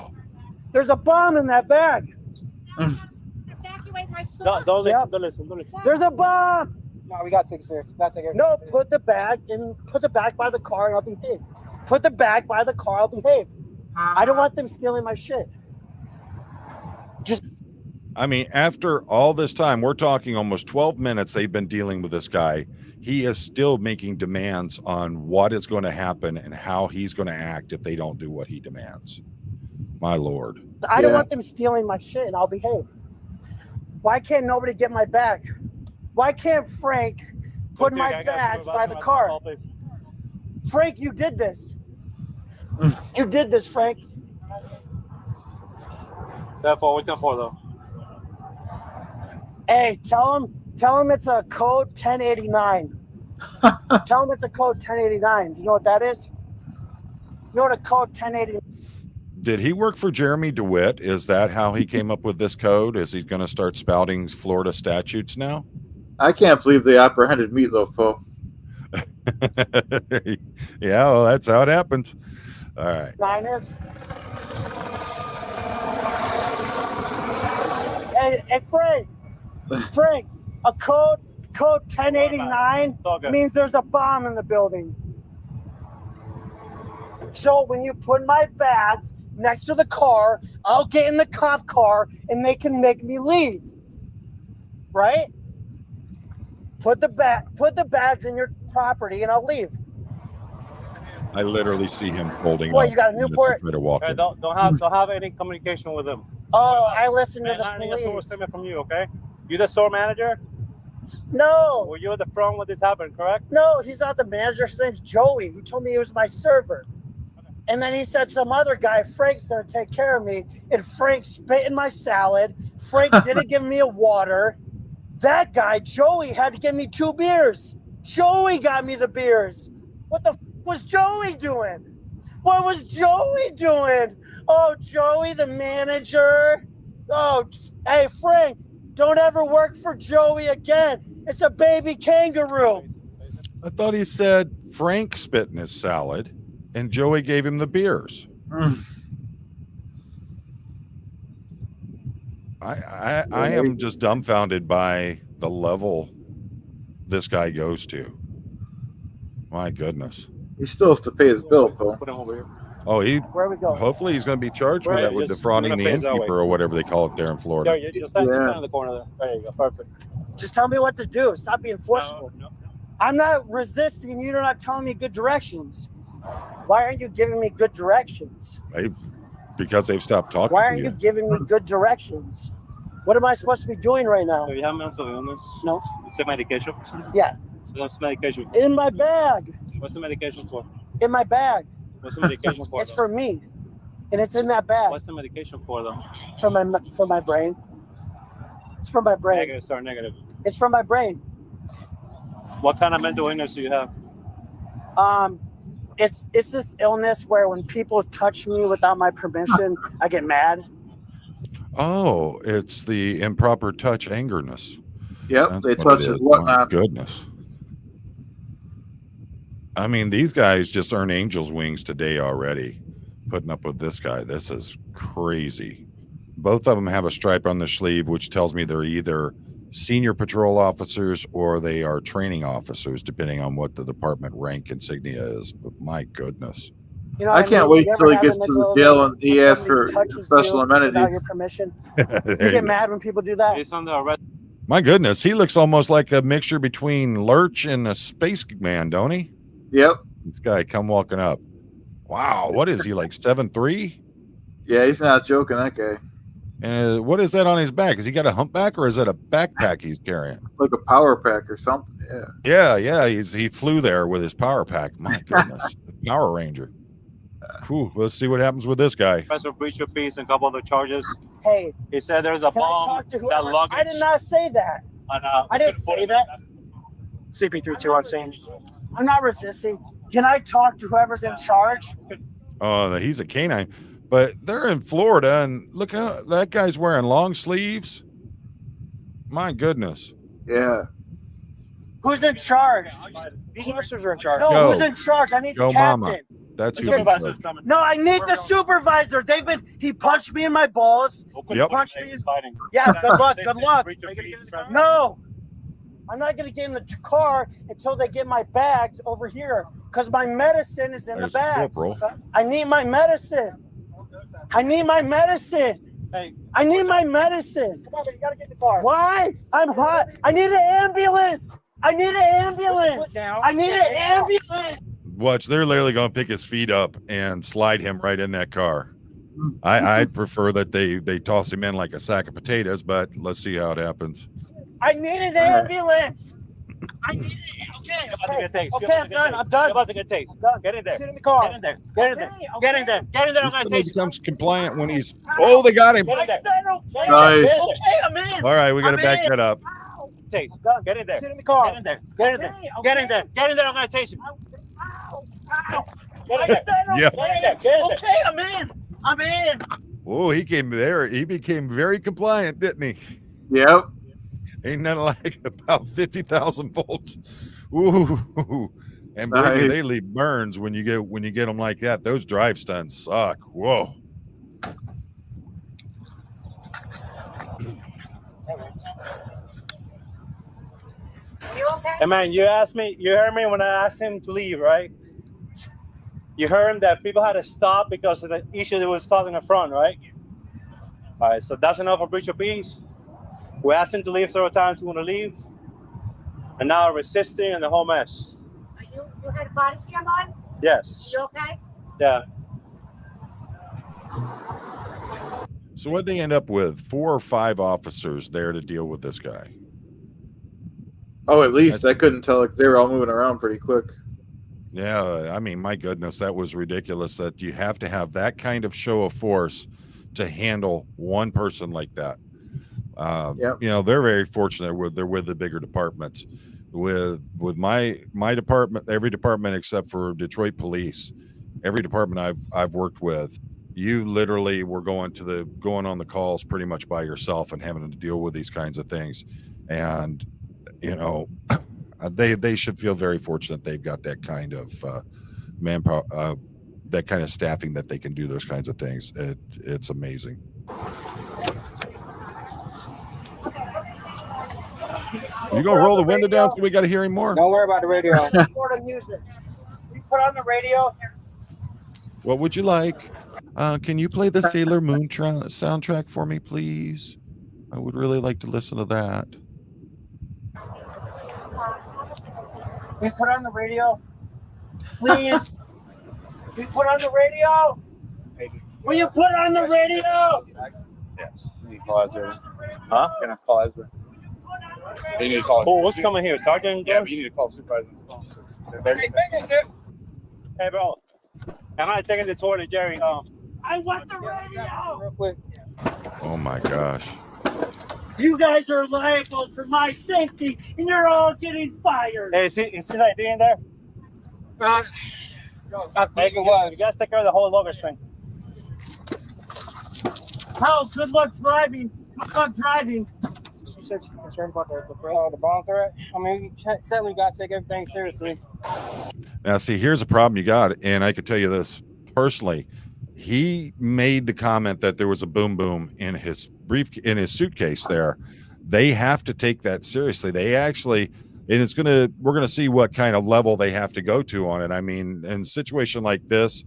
There's a bomb in that bag. Evacuate my store. Don't Yep. listen. Don't listen. There's a bomb. No, we got to take it serious. We got to take it No, serious. put the bag by the car and I'll behave. Put the bag by the car, I'll behave. I don't want them stealing my shit. I mean, after all this time, we're talking almost 12 minutes they've been dealing with this guy. He is still making demands on what is going to happen and how he's going to act if they don't do what he demands. My Lord. I don't Yeah. want them stealing my shit and I'll behave. Why can't nobody get my bag? Why can't Frank put Okay, my I got you. bags by the Bathroom, car? call, please. Frank, you did this. You did this, Frank. Therefore, what's 10-4 though? Hey, tell him it's a code 1089. Tell him it's a code 1089. You know what that is? You know what a code 1089? Did he work for Jeremy DeWitt? Is that how he came up with this code? Is he going to start spouting Florida statutes now? I can't believe they apprehended Meatloaf, Poe. Yeah, well, that's how it happens. All right. 9 is. Hey, Frank, a code 1089 Okay. means there's a bomb in the building. So when you put my bags next to the car, I'll get in the cop car and they can make me leave. Right? Put the bags in your property and I'll leave. I literally see him holding What, up you got a as Newport? they try to walk Okay, in. don't have any communication with them. Oh, I listen to And the I need a store police. statement from you, okay? You the store manager? No, Were you at the front when this happened, correct? no, he's not the manager. His name's Joey. He told me he was my server. And then he said some other guy, Frank's going to take care of me. And Frank spit in my salad. Frank didn't give me a water. That guy, Joey, had to give me 2 beers. Joey got me the beers. What the was Joey doing? What was Joey doing? Oh, Joey, the manager. Oh, hey, Frank, don't ever work for Joey again. It's a baby kangaroo. I thought he said Frank spit in his salad and Joey gave him the beers. I am just dumbfounded by the level this guy goes to. My goodness. He still has to pay his bill, Let's Poe. put him over here. Oh, Where we go? hopefully he's going to be charged with Right, that with just- defrauding we're the gonna phase that way. innkeeper or whatever they call it there in Florida. There, you just stand Yeah. in the corner there. There you go. Perfect. Just tell me what to do. Stop being forceful. No. I'm not resisting. You're not telling me good directions. Why aren't you giving me good directions? Because they've stopped talking Why to aren't you you. giving me good directions? What am I supposed to be doing right now? Do you have mental illness? No. You take medication? Yeah. What's the medication? In my bag. What's the medication for? In my bag. What's the medication for? It's though? for me. And it's in that bag. What's the medication for though? For my brain. It's for my brain. Negative, start negative. It's for my brain. What kind of mental illness do you have? It's this illness where when people touch me without my permission, I get mad. Oh, it's the improper touch angerness. Yep, That's they what touch it his is. My whatnot. goodness. I mean, these guys just earn angel's wings today already. Putting up with this guy. This is crazy. Both of them have a stripe on their sleeve, which tells me they're either senior patrol officers or they are training officers, depending on what the department rank insignia is. But my goodness. You know, I what can't mean? wait You ever till he have a gets to mental the jail illness and he asks somebody for touches special you amenities. without your permission? You There get you mad when people do that? He's under arrest. My goodness, he looks almost like a mixture between Lurch and a spaceman, don't he? Yep. This guy come walking up. Wow, what is he, like 7'3"? Yeah, he's not joking, that guy. And what is that on his back? Is he got a humpback or is that a backpack he's carrying? Like a power pack or something. Yeah. Yeah, he flew there with his power pack. My goodness, the Power Ranger. Whew, let's see what happens with this guy. Professor breach of peace and a couple other charges. Hey, He said there's a can I bomb talk to that whoever? luggage. I did not say that. And, I didn't say that. CP32 on scene. I'm not resisting. Can I talk to whoever's in charge? Oh, he's a canine, but they're in Florida, and look how that guy's wearing long sleeves. My goodness. Yeah. Who's in charge? These officers are in charge. No, Go. who's in charge? I need Go, the captain. mama. That's the who. supervisor's coming. No, I need the supervisor. He punched me in my balls. He Yep. punched me. He's fighting. Yeah, good luck. Good luck. Breach of peace. No, I'm not gonna get in the car until they get my bags over here, because my medicine is in There's the the bags. corporal. I need my medicine. I need my medicine. Hey, I need my medicine. Come on, man, you gotta get in the car. Why? I'm hot. I need an ambulance. I need an ambulance. I need an ambulance. Watch, they're literally going to pick his feet up and slide him right in that car. I'd prefer that they toss him in like a sack of potatoes, but let's see how it happens. I need an ambulance. I need it. Okay. about to get tased. Okay, I'm done. I'm done. You're about to get tased. Done. Get in there. Sit in the car. Get in there. Get in there. Get in there. Get in there. I'm This gonna suddenly tase you. becomes compliant when he's. Oh, they got him. Get in there. Okay, Nice. okay, I'm in. All right, we got to I'm back in. that up. Tase. Get in there. Sit in the car. Get in there. Get in there. Get in there. Get in there. I'm gonna tase you. Get in there. Yeah. Get in there. Get in there. Okay, I'm in. I'm in. Oh, he came there. He became very compliant, didn't he? Yep. Ain't nothing like about 50,000 volts. Ooh, and believe me, Nice. they leave burns when you get them like that. Those drive stunts suck. Whoa. You okay? Hey man, you heard me when I asked him to leave, right? You heard him that people had to stop because of the issue that was causing a front, right? All right, so that's enough for breach of peace. We asked him to leave several times. He wanted to leave, and now resisting and the whole mess. You had a body cam on? Yes. You okay? Yeah. So what they end up with? 4 or 5 officers there to deal with this guy. Oh, at least I couldn't tell. They were all moving around pretty quick. Yeah, I mean, my goodness, that was ridiculous that you have to have that kind of show of force to handle one person like that. Yep. You know, they're very fortunate they're with the bigger departments. With my department, every department except for Detroit Police, every department I've worked with, you literally were going on the calls pretty much by yourself and having to deal with these kinds of things. And you know, they should feel very fortunate they've got that kind of manpower, that kind of staffing that they can do those kinds of things. It's amazing. You gonna roll the window down so we got to hear him more? Don't worry about the radio. Florida music. You put on the radio. What would you like? Can you play the Sailor Moon soundtrack for me, please? I would really like to listen to that. We put on the radio. Please. We put on the radio. Will you put on the radio? Yes. You need to call Ezra. Huh? Can I call Ezra? You need to call. Oh, what's coming here, Sergeant? Yeah, but you need to call supervisor. Hey, bro. I'm not taking the tour to Jerry. I want the radio. Real quick. Oh my gosh. You guys are liable for my safety, and you're all getting fired. Hey, is his ID in there? I think it was. You guys take care of the whole luggage thing. Hell, good luck driving. Good luck driving. She said she's concerned about the bomb threat. I mean, certainly got to take everything seriously. Now, see, here's a problem you got, and I could tell you this personally. He made the comment that there was a boom boom in his suitcase there. They have to take that seriously. They actually, and we're gonna see what kind of level they have to go to on it. I mean, in a situation like this,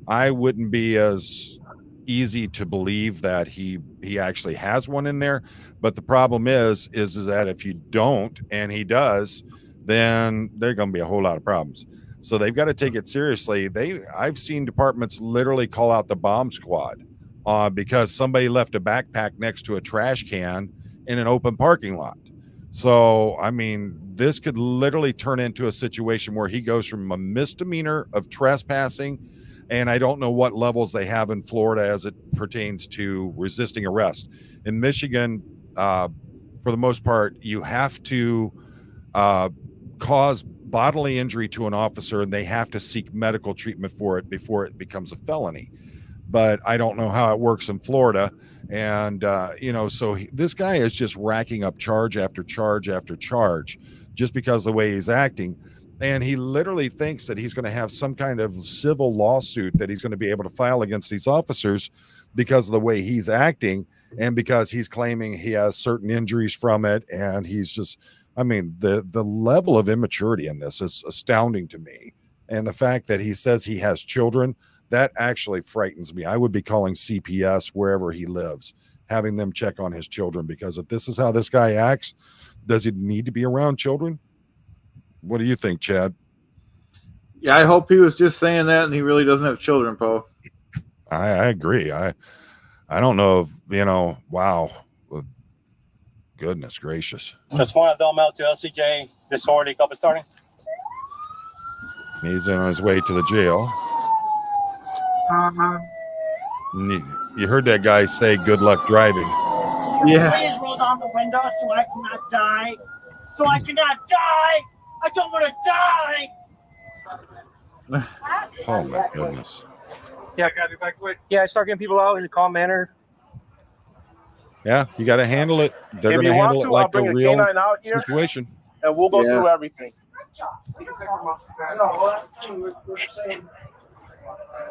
I wouldn't be as easy to believe that he actually has one in there. But the problem is that if you don't and he does, then there are going to be a whole lot of problems. So they've got to take it seriously. I've seen departments literally call out the bomb squad because somebody left a backpack next to a trash can in an open parking lot. So, I mean, this could literally turn into a situation where he goes from a misdemeanor of trespassing, and I don't know what levels they have in Florida as it pertains to resisting arrest. In Michigan, for the most part, you have to cause bodily injury to an officer, and they have to seek medical treatment for it before it becomes a felony. But I don't know how it works in Florida. And, so this guy is just racking up charge after charge after charge just because of the way he's acting. And he literally thinks that he's going to have some kind of civil lawsuit that he's going to be able to file against these officers because of the way he's acting and because he's claiming he has certain injuries from it. And he's just, the level of immaturity in this is astounding to me. And the fact that he says he has children, that actually frightens me. I would be calling CPS wherever he lives, having them check on his children, because if this is how this guy acts, does he need to be around children? What do you think, Chad? Yeah, I hope he was just saying that and he really doesn't have children, Poe. I agree. I don't know if, wow. Goodness gracious. Just want to dumb out to LCJ disorderly cup starting. He's on his way to the jail. You heard that guy say good luck driving. Yeah. Please roll down the window so I cannot die. So I cannot die. I don't want to die. Oh my goodness. Yeah, I got to evacuate. Yeah, I start getting people out in a calm manner. Yeah, you got to handle it. They're going to handle it like a real situation. And we'll go through everything.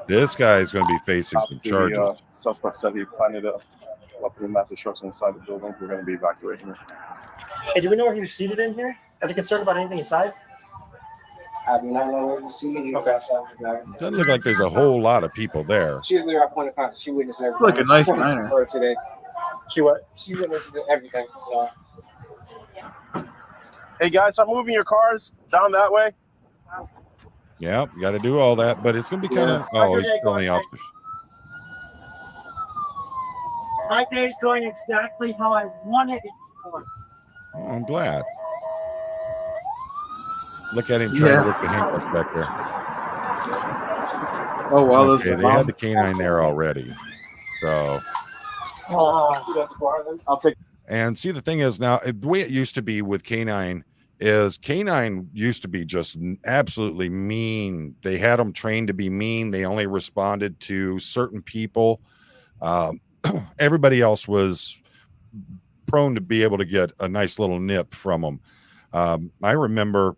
This guy is going to be facing some charges. The suspect said he planted a weapon in mass destruction inside the building. We're going to be evacuating her. Hey, do we know where he was seated in here? Are they concerned about anything inside? I do not know where to see it. He was outside. Doesn't look like there's a whole lot of people there. She was there at point of contact. She witnessed everything. Like a nice diner. For today. She what? She witnessed everything. So. Hey guys, start moving your cars down that way. Yeah, you got to do all that, but it's going to be kind of. Oh, he's telling the officers. My day's going exactly how I wanted it to go. Oh, I'm glad. Look at him trying to work the handcuffs back there. Oh, well, Okay, they had the canine there already. So. I'll take. And see, the thing is now, the way it used to be with canine is canine used to be just absolutely mean. They had them trained to be mean. They only responded to certain people. Everybody else was prone to be able to get a nice little nip from them. I remember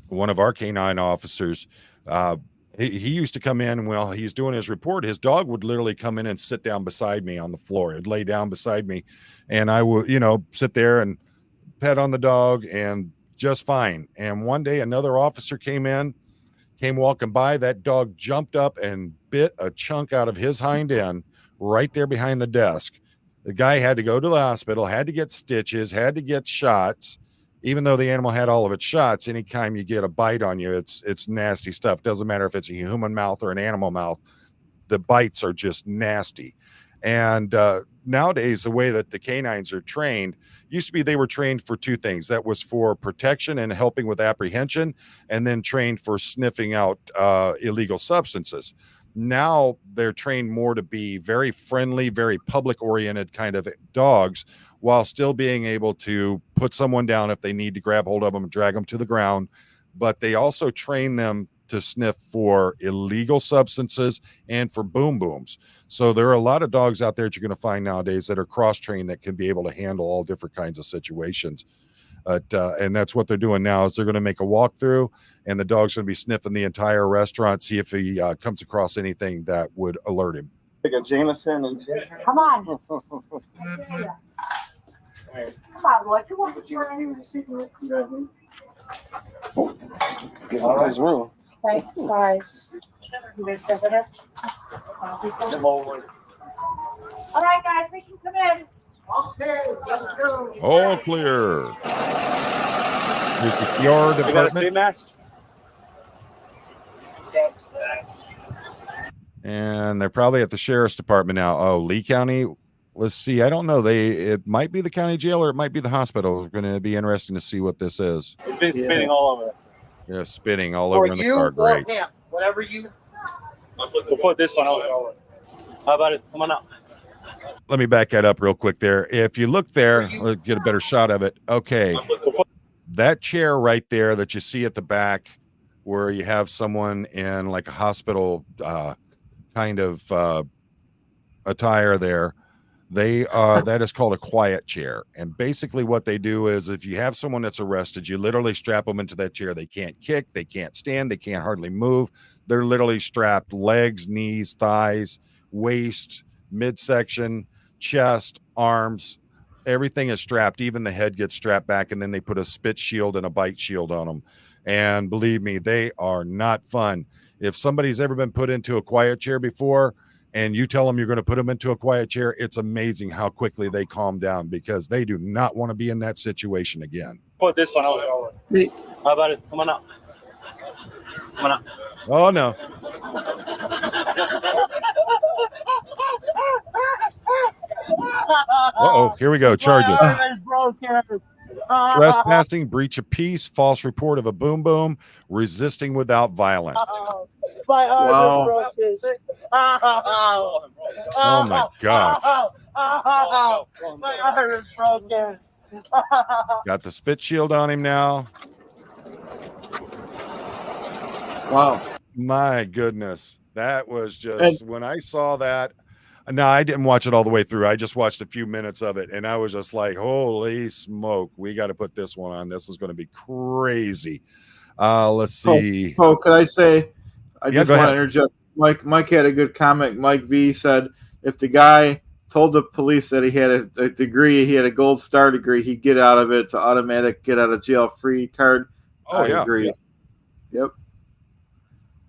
one of our canine officers, he used to come in while he's doing his report. His dog would literally come in and sit down beside me on the floor. It'd lay down beside me, and I would, sit there and pet on the dog and just fine. And one day another officer came walking by. That dog jumped up and bit a chunk out of his hind end right there behind the desk. The guy had to go to the hospital, had to get stitches, had to get shots. Even though the animal had all of its shots, anytime you get a bite on you, it's nasty stuff. Doesn't matter if it's a human mouth or an animal mouth. The bites are just nasty. And nowadays, the way that the canines are trained, used to be they were trained for two things. That was for protection and helping with apprehension, and then trained for sniffing out illegal substances. Now they're trained more to be very friendly, very public-oriented kind of dogs, while still being able to put someone down if they need to grab hold of them and drag them to the ground. But they also train them to sniff for illegal substances and for boom booms. So there are a lot of dogs out there that you're going to find nowadays that are cross-trained that can be able to handle all different kinds of situations. And that's what they're doing now is they're going to make a walkthrough, and the dog's going to be sniffing the entire restaurant, see if he comes across anything that would alert him. Take a Jameson and. Come on. Come on, Lloyd. You want to join me to see the Nice room. Thanks, guys. You gonna sit with her? All right, guys, we can come in. Okay, let's go. All clear. Here's the PR You got a department. speed mask? And they're probably at the sheriff's department now. Oh, Lee County. Let's see. I don't know. It might be the county jail or it might be the hospital. It's going to be interesting to see what this is. It's been spinning all over. Yeah, spinning all over in the car. Great. Whatever you. We'll put this one over. How about it? Come on out. Let me back that up real quick there. If you look there, let's get a better shot of it. Okay. That chair right there that you see at the back where you have someone in like a hospital kind of attire there, that is called a quiet chair. And basically what they do is if you have someone that's arrested, you literally strap them into that chair. They can't kick, they can't stand, they can't hardly move. They're literally strapped legs, knees, thighs, waist, midsection, chest, arms, everything is strapped. Even the head gets strapped back, and then they put a spit shield and a bite shield on them. And believe me, they are not fun. If somebody's ever been put into a quiet chair before and you tell them you're going to put them into a quiet chair, it's amazing how quickly they calm down, because they do not want to be in that situation again. Put this one over. How about it? Come on out. Come on out. Oh, no. Uh-oh, here we go. Charges. Trespassing, breach of peace, false report of a boom boom, resisting without violence. My arm Wow. is broken. Oh my gosh. My arm is broken. Got the spit shield on him now. Wow. My goodness. That was just, when I saw that. No, I didn't watch it all the way through. I just watched a few minutes of it, and I was just like, holy smoke, we got to put this one on. This is going to be crazy. Let's see. Oh, could I say, I Yeah, just go want to ahead. interject. Mike had a good comment. Mike V said, if the guy told the police that he had a degree, he had a gold star degree, he'd get out of it. It's an automatic get out of jail free card. Oh, I yeah. agree. Yep.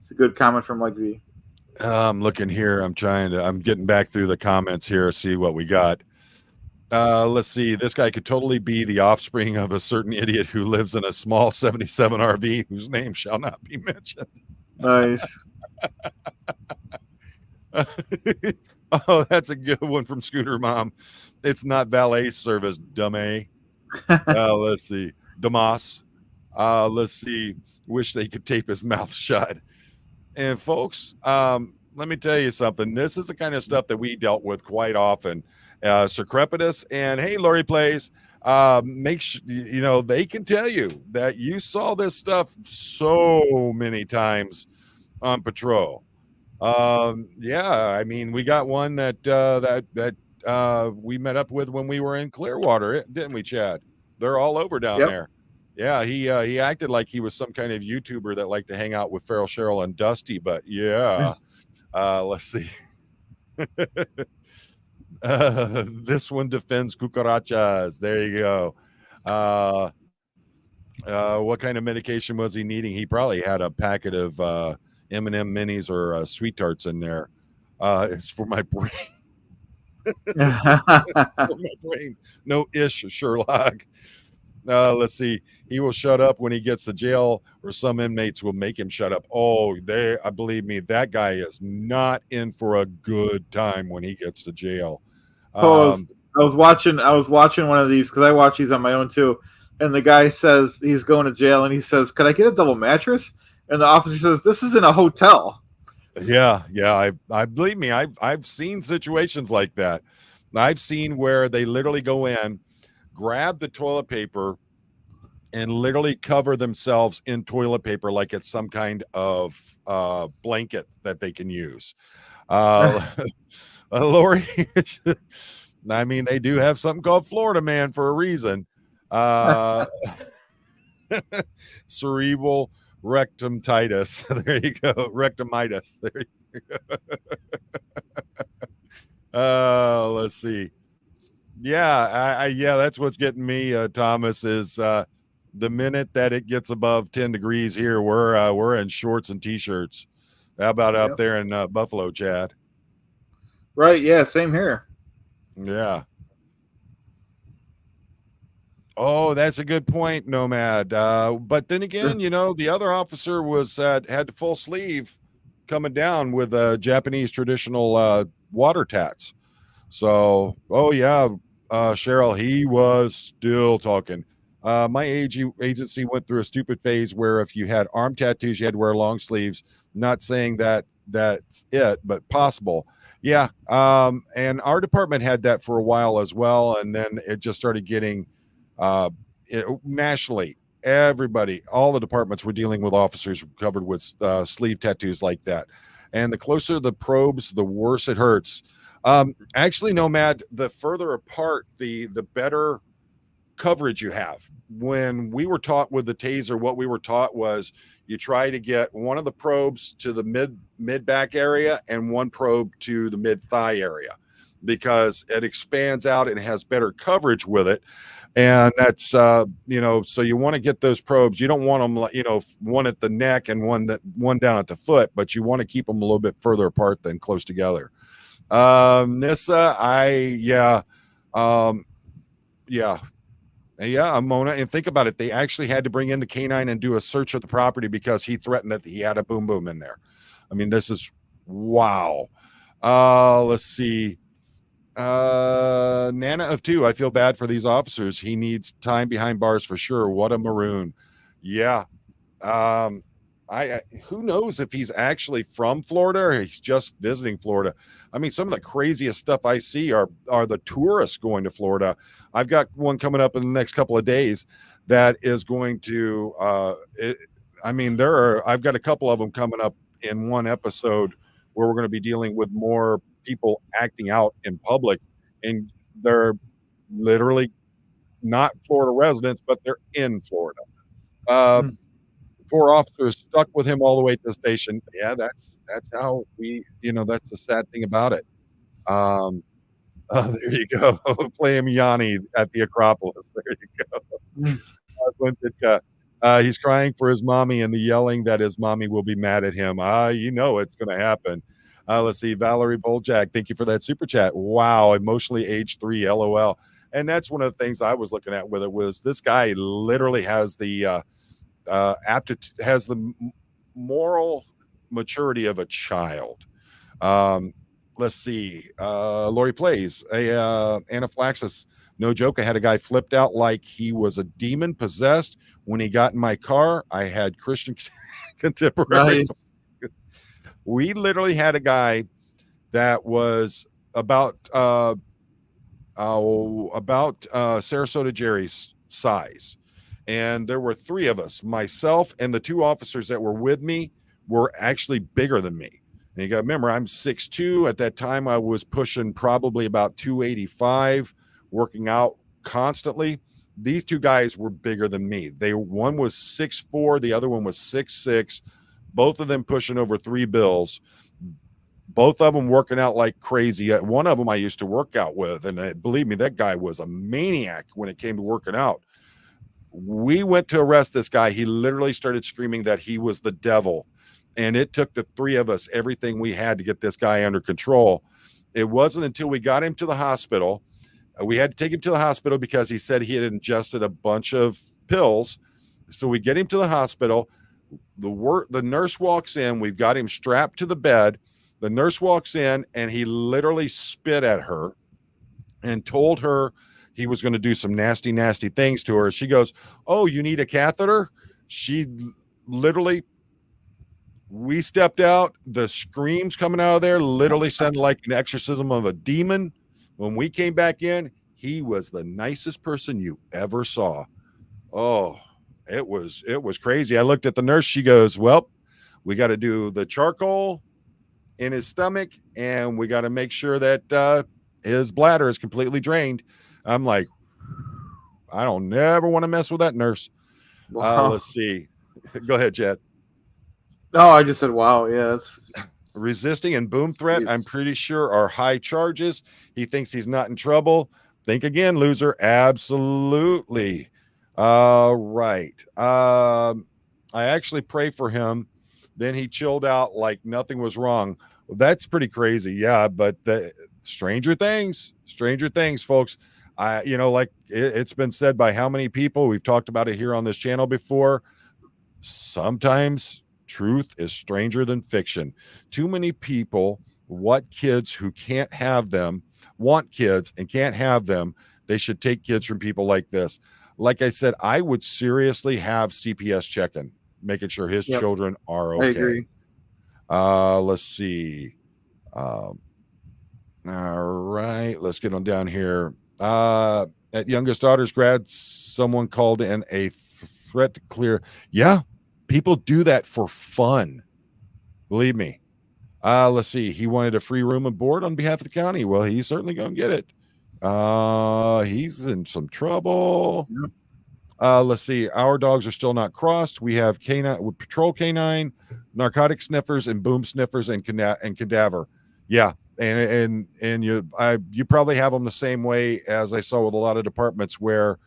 It's a good comment from Mike V. I'm looking here. I'm getting back through the comments here, see what we got. Let's see. This guy could totally be the offspring of a certain idiot who lives in a small 77 RV whose name shall not be mentioned. Nice. Oh, that's a good one from Scooter Mom. It's not valet service, dummy. Let's see. Damas. Let's see. Wish they could tape his mouth shut. And folks, let me tell you something. This is the kind of stuff that we dealt with quite often. Sir Crepitus and Hey Lori Plays, make sure, you know, they can tell you that you saw this stuff so many times on patrol. Yeah, I mean, we got one that we met up with when we were in Clearwater, didn't we, Chad? They're all over down Yep. there. Yeah, he acted like he was some kind of YouTuber that liked to hang out with Farrell, Cheryl, and Dusty. But yeah, let's see. This one defends cucarachas. There you go. What kind of medication was he needing? He probably had a packet of M&M minis or sweet tarts in there. It's for my brain. For my brain. No ish, Sherlock. Let's see. He will shut up when he gets to jail, or some inmates will make him shut up. Oh, I believe me, that guy is not in for a good time when he gets to jail. I was watching one of these because I watch these on my own too. And the guy says he's going to jail, and he says, "Could I get a double mattress?" And the officer says, "This isn't a hotel." Yeah. I believe me. I've seen situations like that. I've seen where they literally go in, grab the toilet paper, and literally cover themselves in toilet paper like it's some kind of blanket that they can use. Lori, I mean, they do have something called Florida Man for a reason. Cerebral rectumtitis. There you go. Rectumitis. There you go. Let's see. Yeah, yeah, that's what's getting me, Thomas, is the minute that it gets above 10 degrees here, we're in shorts and t-shirts. How about up there in Buffalo, Chad? Right, yeah, same here. Yeah. Oh, that's a good point, Nomad. But then again, you know, the other officer was had the full sleeve coming down with Japanese traditional water tats. So, oh yeah, Cheryl, he was still talking. My agency went through a stupid phase where if you had arm tattoos, you had to wear long sleeves. Not saying that that's it, but possible. Yeah. And our department had that for a while as well. And then it just started getting nationally, everybody, all the departments were dealing with officers covered with sleeve tattoos like that. And the closer the probes, the worse it hurts. Actually, Nomad, the further apart, the better coverage you have. When we were taught with the taser, what we were taught was you try to get one of the probes to the mid back area and one probe to the mid thigh area, because it expands out and has better coverage with it. And that's so you want to get those probes. You don't want them one at the neck and one down at the foot, but you want to keep them a little bit further apart than close together. Nissa, Mona, and think about it. They actually had to bring in the canine and do a search of the property because he threatened that he had a boom boom in there. I mean, this is wow. Let's see. Nana of 2. I feel bad for these officers. He needs time behind bars for sure. What a maroon. Yeah. Who knows if he's actually from Florida or he's just visiting Florida. I mean, some of the craziest stuff I see are the tourists going to Florida. I've got one coming up in the next couple of days that is going to I've got a couple of them coming up in one episode where we're going to be dealing with more people acting out in public, and they're literally not Florida residents, but they're in Florida. Poor officers stuck with him all the way to the station. Yeah, that's how that's the sad thing about it. There you go. Play him Yanni at the Acropolis. There you go. He's crying for his mommy and the yelling that his mommy will be mad at him. It's going to happen. Let's see. Valerie Boljak, thank you for that super chat. Wow. Emotionally age 3, LOL. And that's one of the things I was looking at with it was this guy literally has the has the moral maturity of a child. Let's see. Lori plays anaphylaxis. No joke. I had a guy flipped out like he was a demon possessed when he got in my car. I had Christian contemporary. Nice. We literally had a guy that was about Sarasota Jerry's size. And there were 3 of us. Myself and the 2 officers that were with me were actually bigger than me. And you got to remember, I'm 6'2". At that time, I was pushing probably about 285, working out constantly. These 2 guys were bigger than me. One was 6'4", the other one was 6'6". Both of them pushing over 3 bills. Both of them working out like crazy. One of them I used to work out with, and believe me, that guy was a maniac when it came to working out. We went to arrest this guy. He literally started screaming that he was the devil. And it took the 3 of us everything we had to get this guy under control. It wasn't until we got him to the hospital. We had to take him to the hospital because he said he had ingested a bunch of pills. So we get him to the hospital. The nurse walks in. We've got him strapped to the bed. The nurse walks in and he literally spit at her and told her he was going to do some nasty, nasty things to her. She goes, "Oh, you need a catheter?" She literally, we stepped out. The screams coming out of there literally sounded like an exorcism of a demon. When we came back in, he was the nicest person you ever saw. Oh, it was crazy. I looked at the nurse. She goes, "Well, we got to do the charcoal in his stomach, and we got to make sure that his bladder is completely drained." I'm like, I don't never want to mess with that nurse. Wow. Let's see. Go ahead, Chad. No, I just said, wow. Yeah. Resisting and boom threat, Yes. I'm pretty sure, are high charges. He thinks he's not in trouble. Think again, loser. Absolutely. Right. I actually pray for him. Then he chilled out like nothing was wrong. That's pretty crazy. Yeah. But stranger things, folks. It's been said by how many people? We've talked about it here on this channel before. Sometimes truth is stranger than fiction. Too many people want kids who can't have them, want kids and can't have them. They should take kids from people like this. Like I said, I would seriously have CPS check-in, making sure his children are okay. I agree. Let's see. All right, let's get on down here. At youngest daughter's grad, someone called in a threat to clear. Yeah, people do that for fun. Believe me. Let's see. He wanted a free room and board on behalf of the county. Well, he's certainly going to get it. He's in some trouble. Yep. Let's see. Our dogs are still not crossed. We have canine with patrol canine, narcotic sniffers, and boom sniffers, and cadaver. Yeah, and you probably have them the same way as I saw with a lot of departments where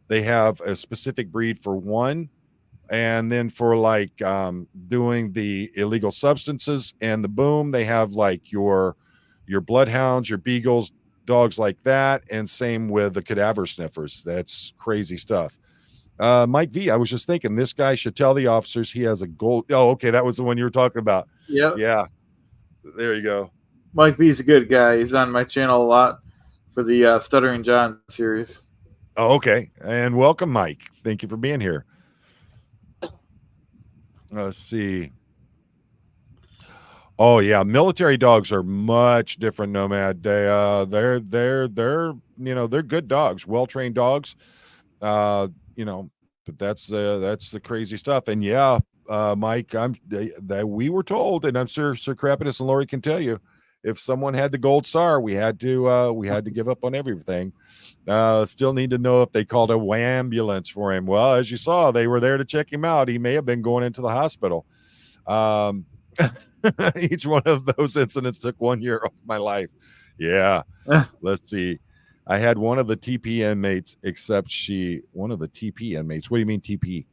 they have a specific breed for one, and then for like doing the illegal substances and the boom, they have like your bloodhounds, your beagles, dogs like that, and same with the cadaver sniffers. That's crazy stuff. Mike V, I was just thinking this guy should tell the officers he has a gold. Oh, okay, that was the one you were talking about. Yeah, there you go. Mike V's a good guy. He's on my channel a lot for the Stuttering John series. Oh, okay, and welcome, Mike. Thank you for being here. Let's see. Oh yeah, military dogs are much different, Nomad. They're they're good dogs, well-trained dogs. But that's the crazy stuff. And yeah, Mike, that we were told, and I'm sure Sir Crapidus and Lori can tell you, if someone had the gold star, we had to give up on everything. Still need to know if they called a ambulance for him. Well, as you saw, they were there to check him out. He may have been going into the hospital. Each one of those incidents took 1 year off my life. Yeah. Let's see. I had one of the TP inmates, one of the TP inmates. What do you mean TP?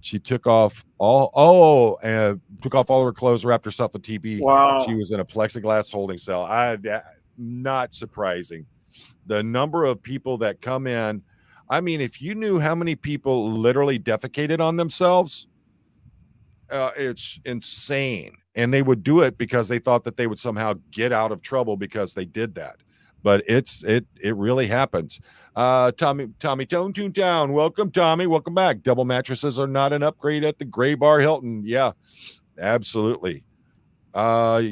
She took off all her clothes, wrapped herself in TP. Wow. She was in a plexiglass holding cell. Not surprising. The number of people that come in. I mean, if you knew how many people literally defecated on themselves, it's insane. And they would do it because they thought that they would somehow get out of trouble because they did that. But it really happens. Tommy Toontown, welcome, Tommy. Welcome back. Double mattresses are not an upgrade at the Gray Bar Hilton. Yeah, absolutely. Well,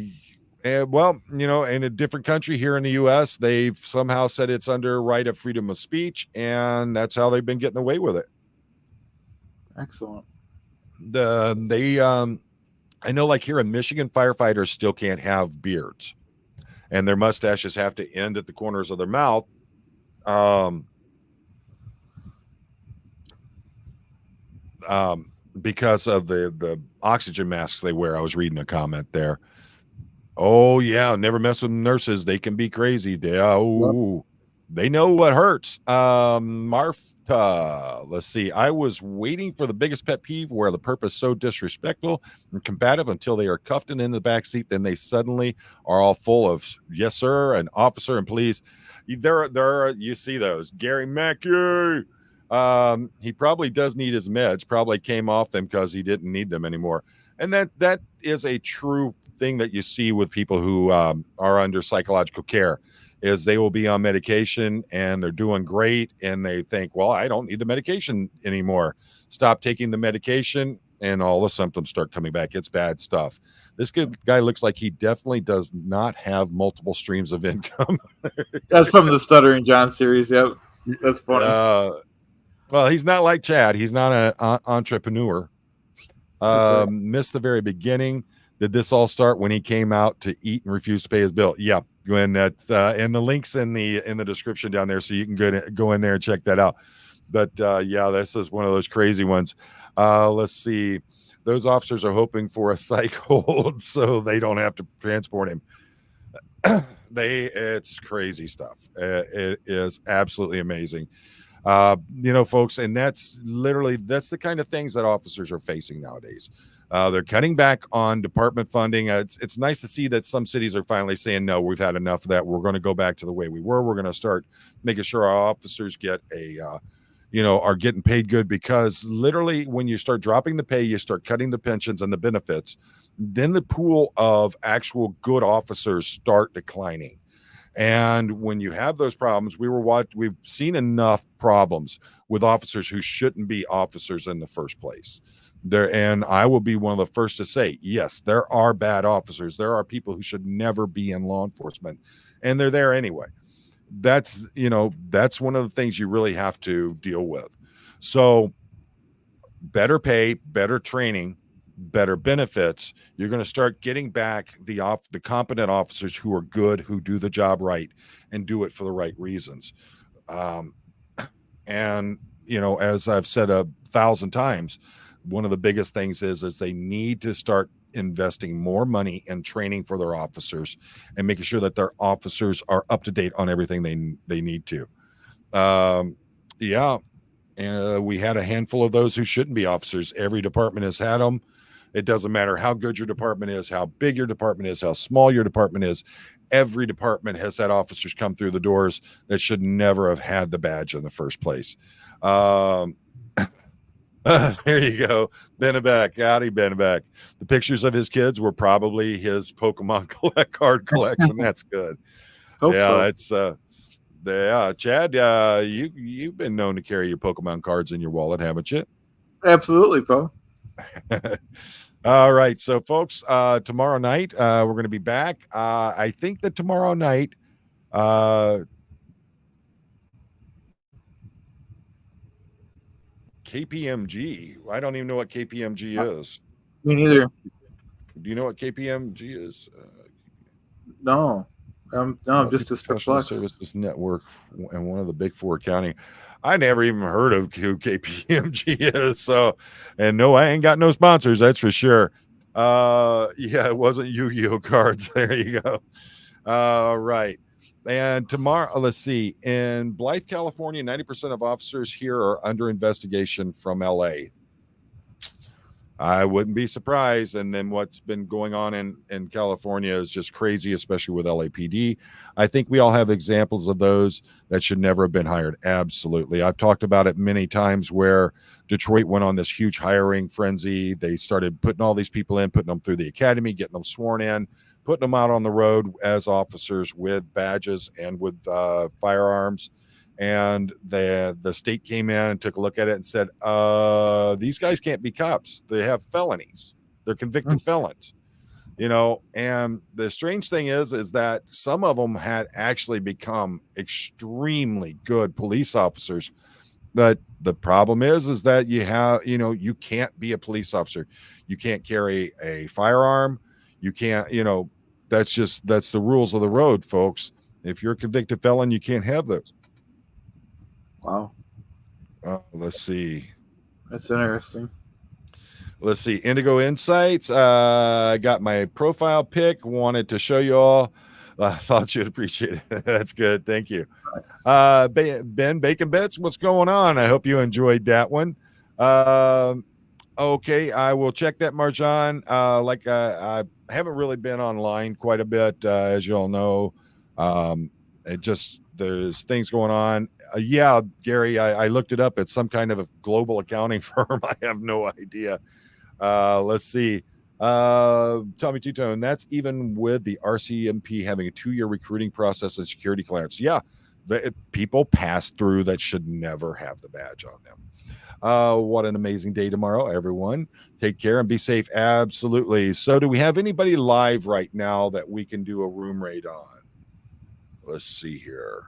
in a different country here in the U.S., they've somehow said it's under right of freedom of speech, and that's how they've been getting away with it. Excellent. I know, like here in Michigan, firefighters still can't have beards, and their mustaches have to end at the corners of their mouth. Because of the oxygen masks they wear. I was reading a comment there. Oh yeah, never mess with nurses. They can be crazy. They know what hurts. Martha, let's see. I was waiting for the biggest pet peeve where the perp is so disrespectful and combative until they are cuffed and in the back seat. Then they suddenly are all full of yes, sir, and officer, and please. There you see those. Gary Mackey. He probably does need his meds. Probably came off them because he didn't need them anymore. And that is a true thing that you see with people who are under psychological care. Is they will be on medication and they're doing great and they think, well, I don't need the medication anymore. Stop taking the medication and all the symptoms start coming back. It's bad stuff. This guy looks like he definitely does not have multiple streams of income. That's from the Stuttering John series. Yep. That's funny. Well, he's not like Chad. He's not an entrepreneur. Right. Missed the very beginning. Did this all start when he came out to eat and refused to pay his bill? Yeah. When that and the links in the description down there, so you can go in there and check that out. But yeah, this is one of those crazy ones. Let's see. Those officers are hoping for a psych hold so they don't have to transport him. It's crazy stuff. It is absolutely amazing. Folks, and that's the kind of things that officers are facing nowadays. They're cutting back on department funding. It's nice to see that some cities are finally saying, no, we've had enough of that. We're going to go back to the way we were. We're going to start making sure our officers get are getting paid good, because literally when you start dropping the pay, you start cutting the pensions and the benefits, then the pool of actual good officers start declining. And when you have those problems, we've seen enough problems with officers who shouldn't be officers in the first place. And I will be one of the first to say, yes, there are bad officers. There are people who should never be in law enforcement. and they're there anyway. That's one of the things you really have to deal with. So better pay, better training, better benefits. You're going to start getting back the competent officers who are good, who do the job right and do it for the right reasons. And as I've said 1,000 times, one of the biggest things is they need to start investing more money in training for their officers and making sure that their officers are up to date on everything they need to. We had a handful of those who shouldn't be officers. Every department has had them. It doesn't matter how good your department is, how big your department is, how small your department is. Every department has had officers come through the doors that should never have had the badge in the first place. There you go. Bennebeck. Howdy, Bennebeck. The pictures of his kids were probably his Pokemon card collection. That's good. Hope so. It's Chad, you've been known to carry your Pokemon cards in your wallet, haven't you? Absolutely, Poe. All right. So folks, tomorrow night, we're going to be back. I think that tomorrow night, KPMG. I don't even know what KPMG is. Me neither. Do you know what KPMG is? No. I'm just as Professional perplexed. Services Network and one of the big four accounting. I never even heard of who KPMG is. So, and no, I ain't got no sponsors. That's for sure. It wasn't Yu-Gi-Oh cards. There you go. All right. And tomorrow, let's see, in Blythe, California, 90% of officers here are under investigation from LA. I wouldn't be surprised. And then what's been going on in California is just crazy, especially with LAPD. I think we all have examples of those that should never have been hired. Absolutely. I've talked about it many times where Detroit went on this huge hiring frenzy. They started putting all these people in, putting them through the academy, getting them sworn in, putting them out on the road as officers with badges and with firearms. And the state came in and took a look at it and said, these guys can't be cops. They have felonies. They're convicted felons, and the strange thing is that some of them had actually become extremely good police officers. But the problem is that you can't be a police officer. You can't carry a firearm. You can't, that's the rules of the road, folks. If you're a convicted felon, you can't have those. Wow. Let's see. That's interesting. Let's see. Indigo Insights. I got my profile pic. Wanted to show you all. I thought you'd appreciate it. That's good. Thank you. Ben Bacon Bits, what's going on? I hope you enjoyed that one. Okay, I will check that, Marjan. I haven't really been online quite a bit, as you all know. There's things going on. Gary, I looked it up. It's some kind of a global accounting firm. I have no idea. Let's see. Tommy Two-Tone, that's even with the RCMP having a 2-year recruiting process and security clearance. Yeah, people pass through that should never have the badge on them. What an amazing day tomorrow, everyone. Take care and be safe. Absolutely. So do we have anybody live right now that we can do a room raid on? Let's see here.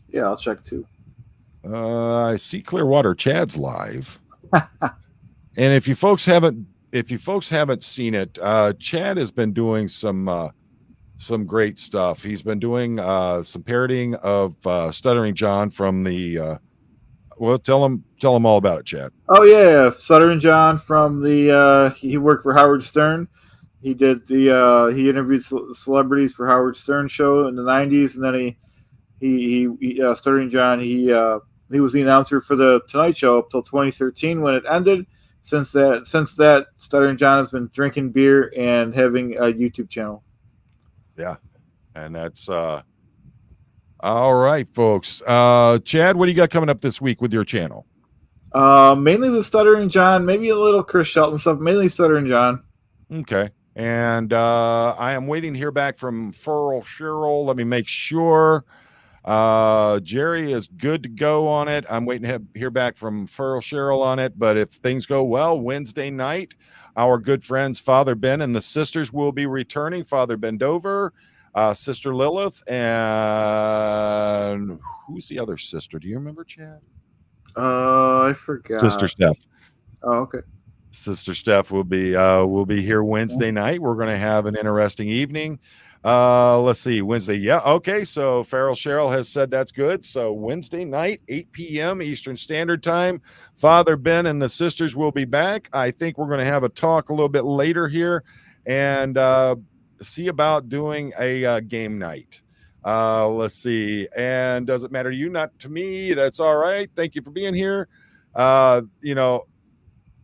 Yeah, I'll check too. I see Clearwater Chad's live. And if you folks haven't seen it, Chad has been doing some great stuff. He's been doing some parodying of Stuttering John from the tell him all about it, Chad. Oh yeah, Stuttering John from the he worked for Howard Stern. He did he interviewed celebrities for Howard Stern show in the 90s, and then he Stuttering John, he was the announcer for the Tonight Show up till 2013 when it ended. Since that, Stuttering John has been drinking beer and having a YouTube channel. Yeah, and that's all right, folks. Chad, what do you got coming up this week with your channel? Mainly the Stuttering John, maybe a little Chris Shelton stuff. Mainly Stuttering John. Okay. And I am waiting to hear back from Furl Cheryl. Let me make sure. Jerry is good to go on it. I'm waiting to hear back from Furl Cheryl on it. But if things go well, Wednesday night, our good friends Father Ben and the sisters will be returning. Father Bendover, Sister Lilith, and who's the other sister? Do you remember, Chad? I forgot. Sister Steph. Oh, okay. Sister Steph will be here Wednesday night. We're going to have an interesting evening. Let's see, Wednesday. Yeah, okay. So Farrell Cheryl has said that's good. So Wednesday night, 8 p.m. Eastern Standard Time. Father Ben and the sisters will be back. I think we're going to have a talk a little bit later here and see about doing a game night. Let's see. And does it matter to you? Not to me. That's all right. Thank you for being here. I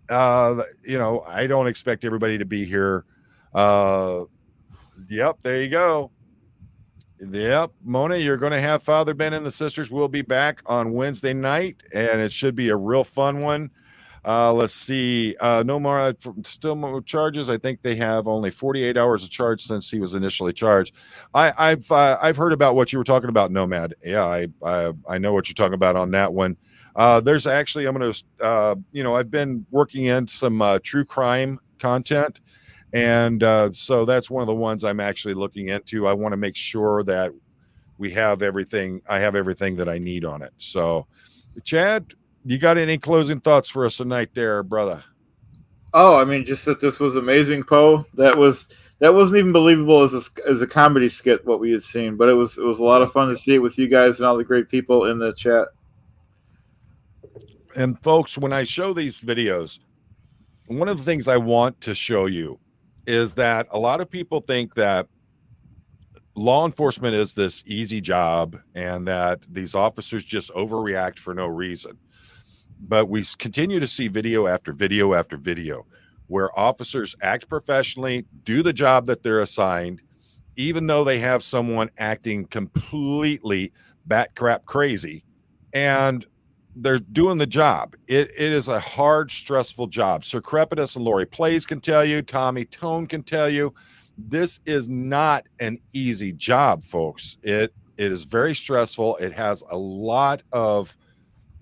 don't expect everybody to be here. Yep, there you go. Yep, Mona, you're going to have Father Ben and the sisters will be back on Wednesday night, and it should be a real fun one. Let's see. No more, still more charges. I think they have only 48 hours of charge since he was initially charged. I've heard about what you were talking about, Nomad. Yeah, I know what you're talking about on that one. There's actually, I'm going to, I've been working in some true crime content. And so that's one of the ones I'm actually looking into. I want to make sure that we have everything. I have everything that I need on it. So, Chad, you got any closing thoughts for us tonight there, brother? Oh, I mean, just that this was amazing, Poe. That wasn't even believable as a comedy skit what we had seen, but it was a lot of fun to see it with you guys and all the great people in the chat. And folks, when I show these videos, one of the things I want to show you is that a lot of people think that law enforcement is this easy job and that these officers just overreact for no reason. But we continue to see video after video after video where officers act professionally, do the job that they're assigned, even though they have someone acting completely bat crap crazy, and they're doing the job. It is a hard, stressful job. Sir Crepitus and Lori Plays can tell you, Tommy Tone can tell you, this is not an easy job, folks. It is very stressful. It has a lot of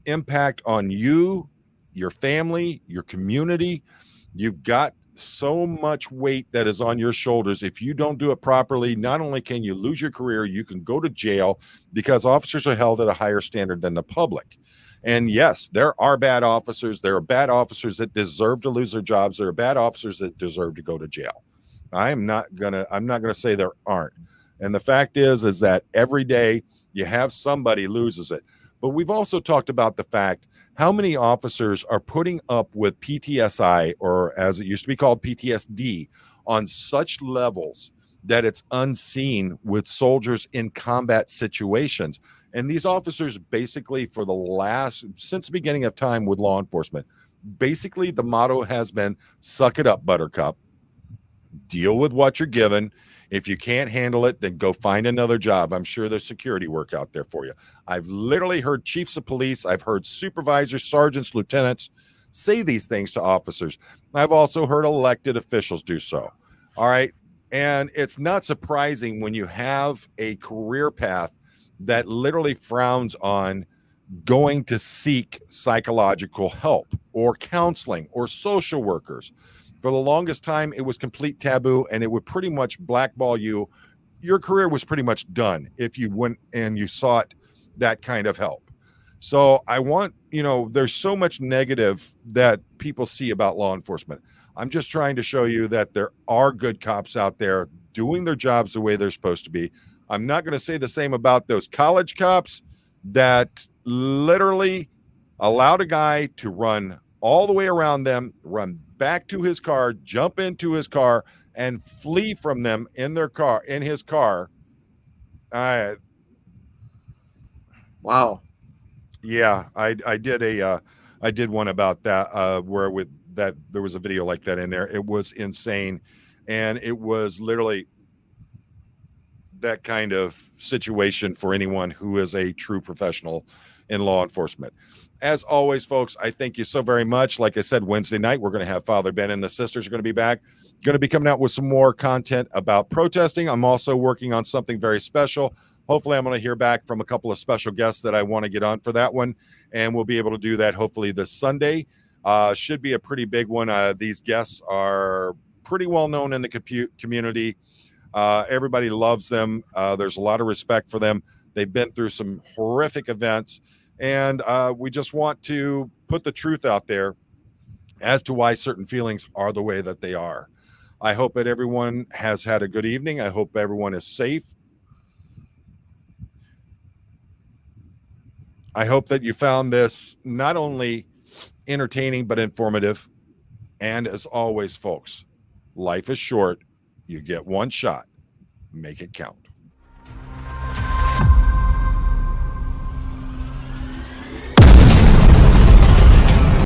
impact on you, your family, your community. You've got so much weight that is on your shoulders. If you don't do it properly, not only can you lose your career, you can go to jail because officers are held at a higher standard than the public. And yes, there are bad officers. There are bad officers that deserve to lose their jobs. There are bad officers that deserve to go to jail. I'm not gonna say there aren't. And the fact is that every day you have somebody loses it. But we've also talked about the fact how many officers are putting up with PTSI, or as it used to be called, PTSD, on such levels that it's unseen with soldiers in combat situations. And these officers basically since the beginning of time with law enforcement, basically the motto has been, suck it up, buttercup, deal with what you're given. If you can't handle it, then go find another job. I'm sure there's security work out there for you. I've literally heard chiefs of police, I've heard supervisors, sergeants, lieutenants say these things to officers. I've also heard elected officials do so. All right. And it's not surprising when you have a career path that literally frowns on going to seek psychological help or counseling or social workers. For the longest time, it was complete taboo, and it would pretty much blackball you. Your career was pretty much done if you went and you sought that kind of help. So I want, there's so much negative that people see about law enforcement. I'm just trying to show you that there are good cops out there doing their jobs the way they're supposed to be. I'm not going to say the same about those college cops that literally allowed a guy to run all the way around them, run back to his car, jump into his car, and flee from them in his car. Wow. Yeah, I did one about that where there was a video like that in there. It was insane, and it was literally that kind of situation for anyone who is a true professional in law enforcement. As always, folks, I thank you so very much. Like I said, Wednesday night, we're going to have Father Ben and the sisters are going to be back. Going to be coming out with some more content about protesting. I'm also working on something very special. Hopefully, I'm going to hear back from a couple of special guests that I want to get on for that one. And we'll be able to do that hopefully this Sunday. Should be a pretty big one. These guests are pretty well known in the community. Everybody loves them. There's a lot of respect for them. They've been through some horrific events, and we just want to put the truth out there as to why certain feelings are the way that they are. I hope that everyone has had a good evening. I hope everyone is safe. I hope that you found this not only entertaining, but informative. And as always, folks, life is short. You get one shot. Make it count.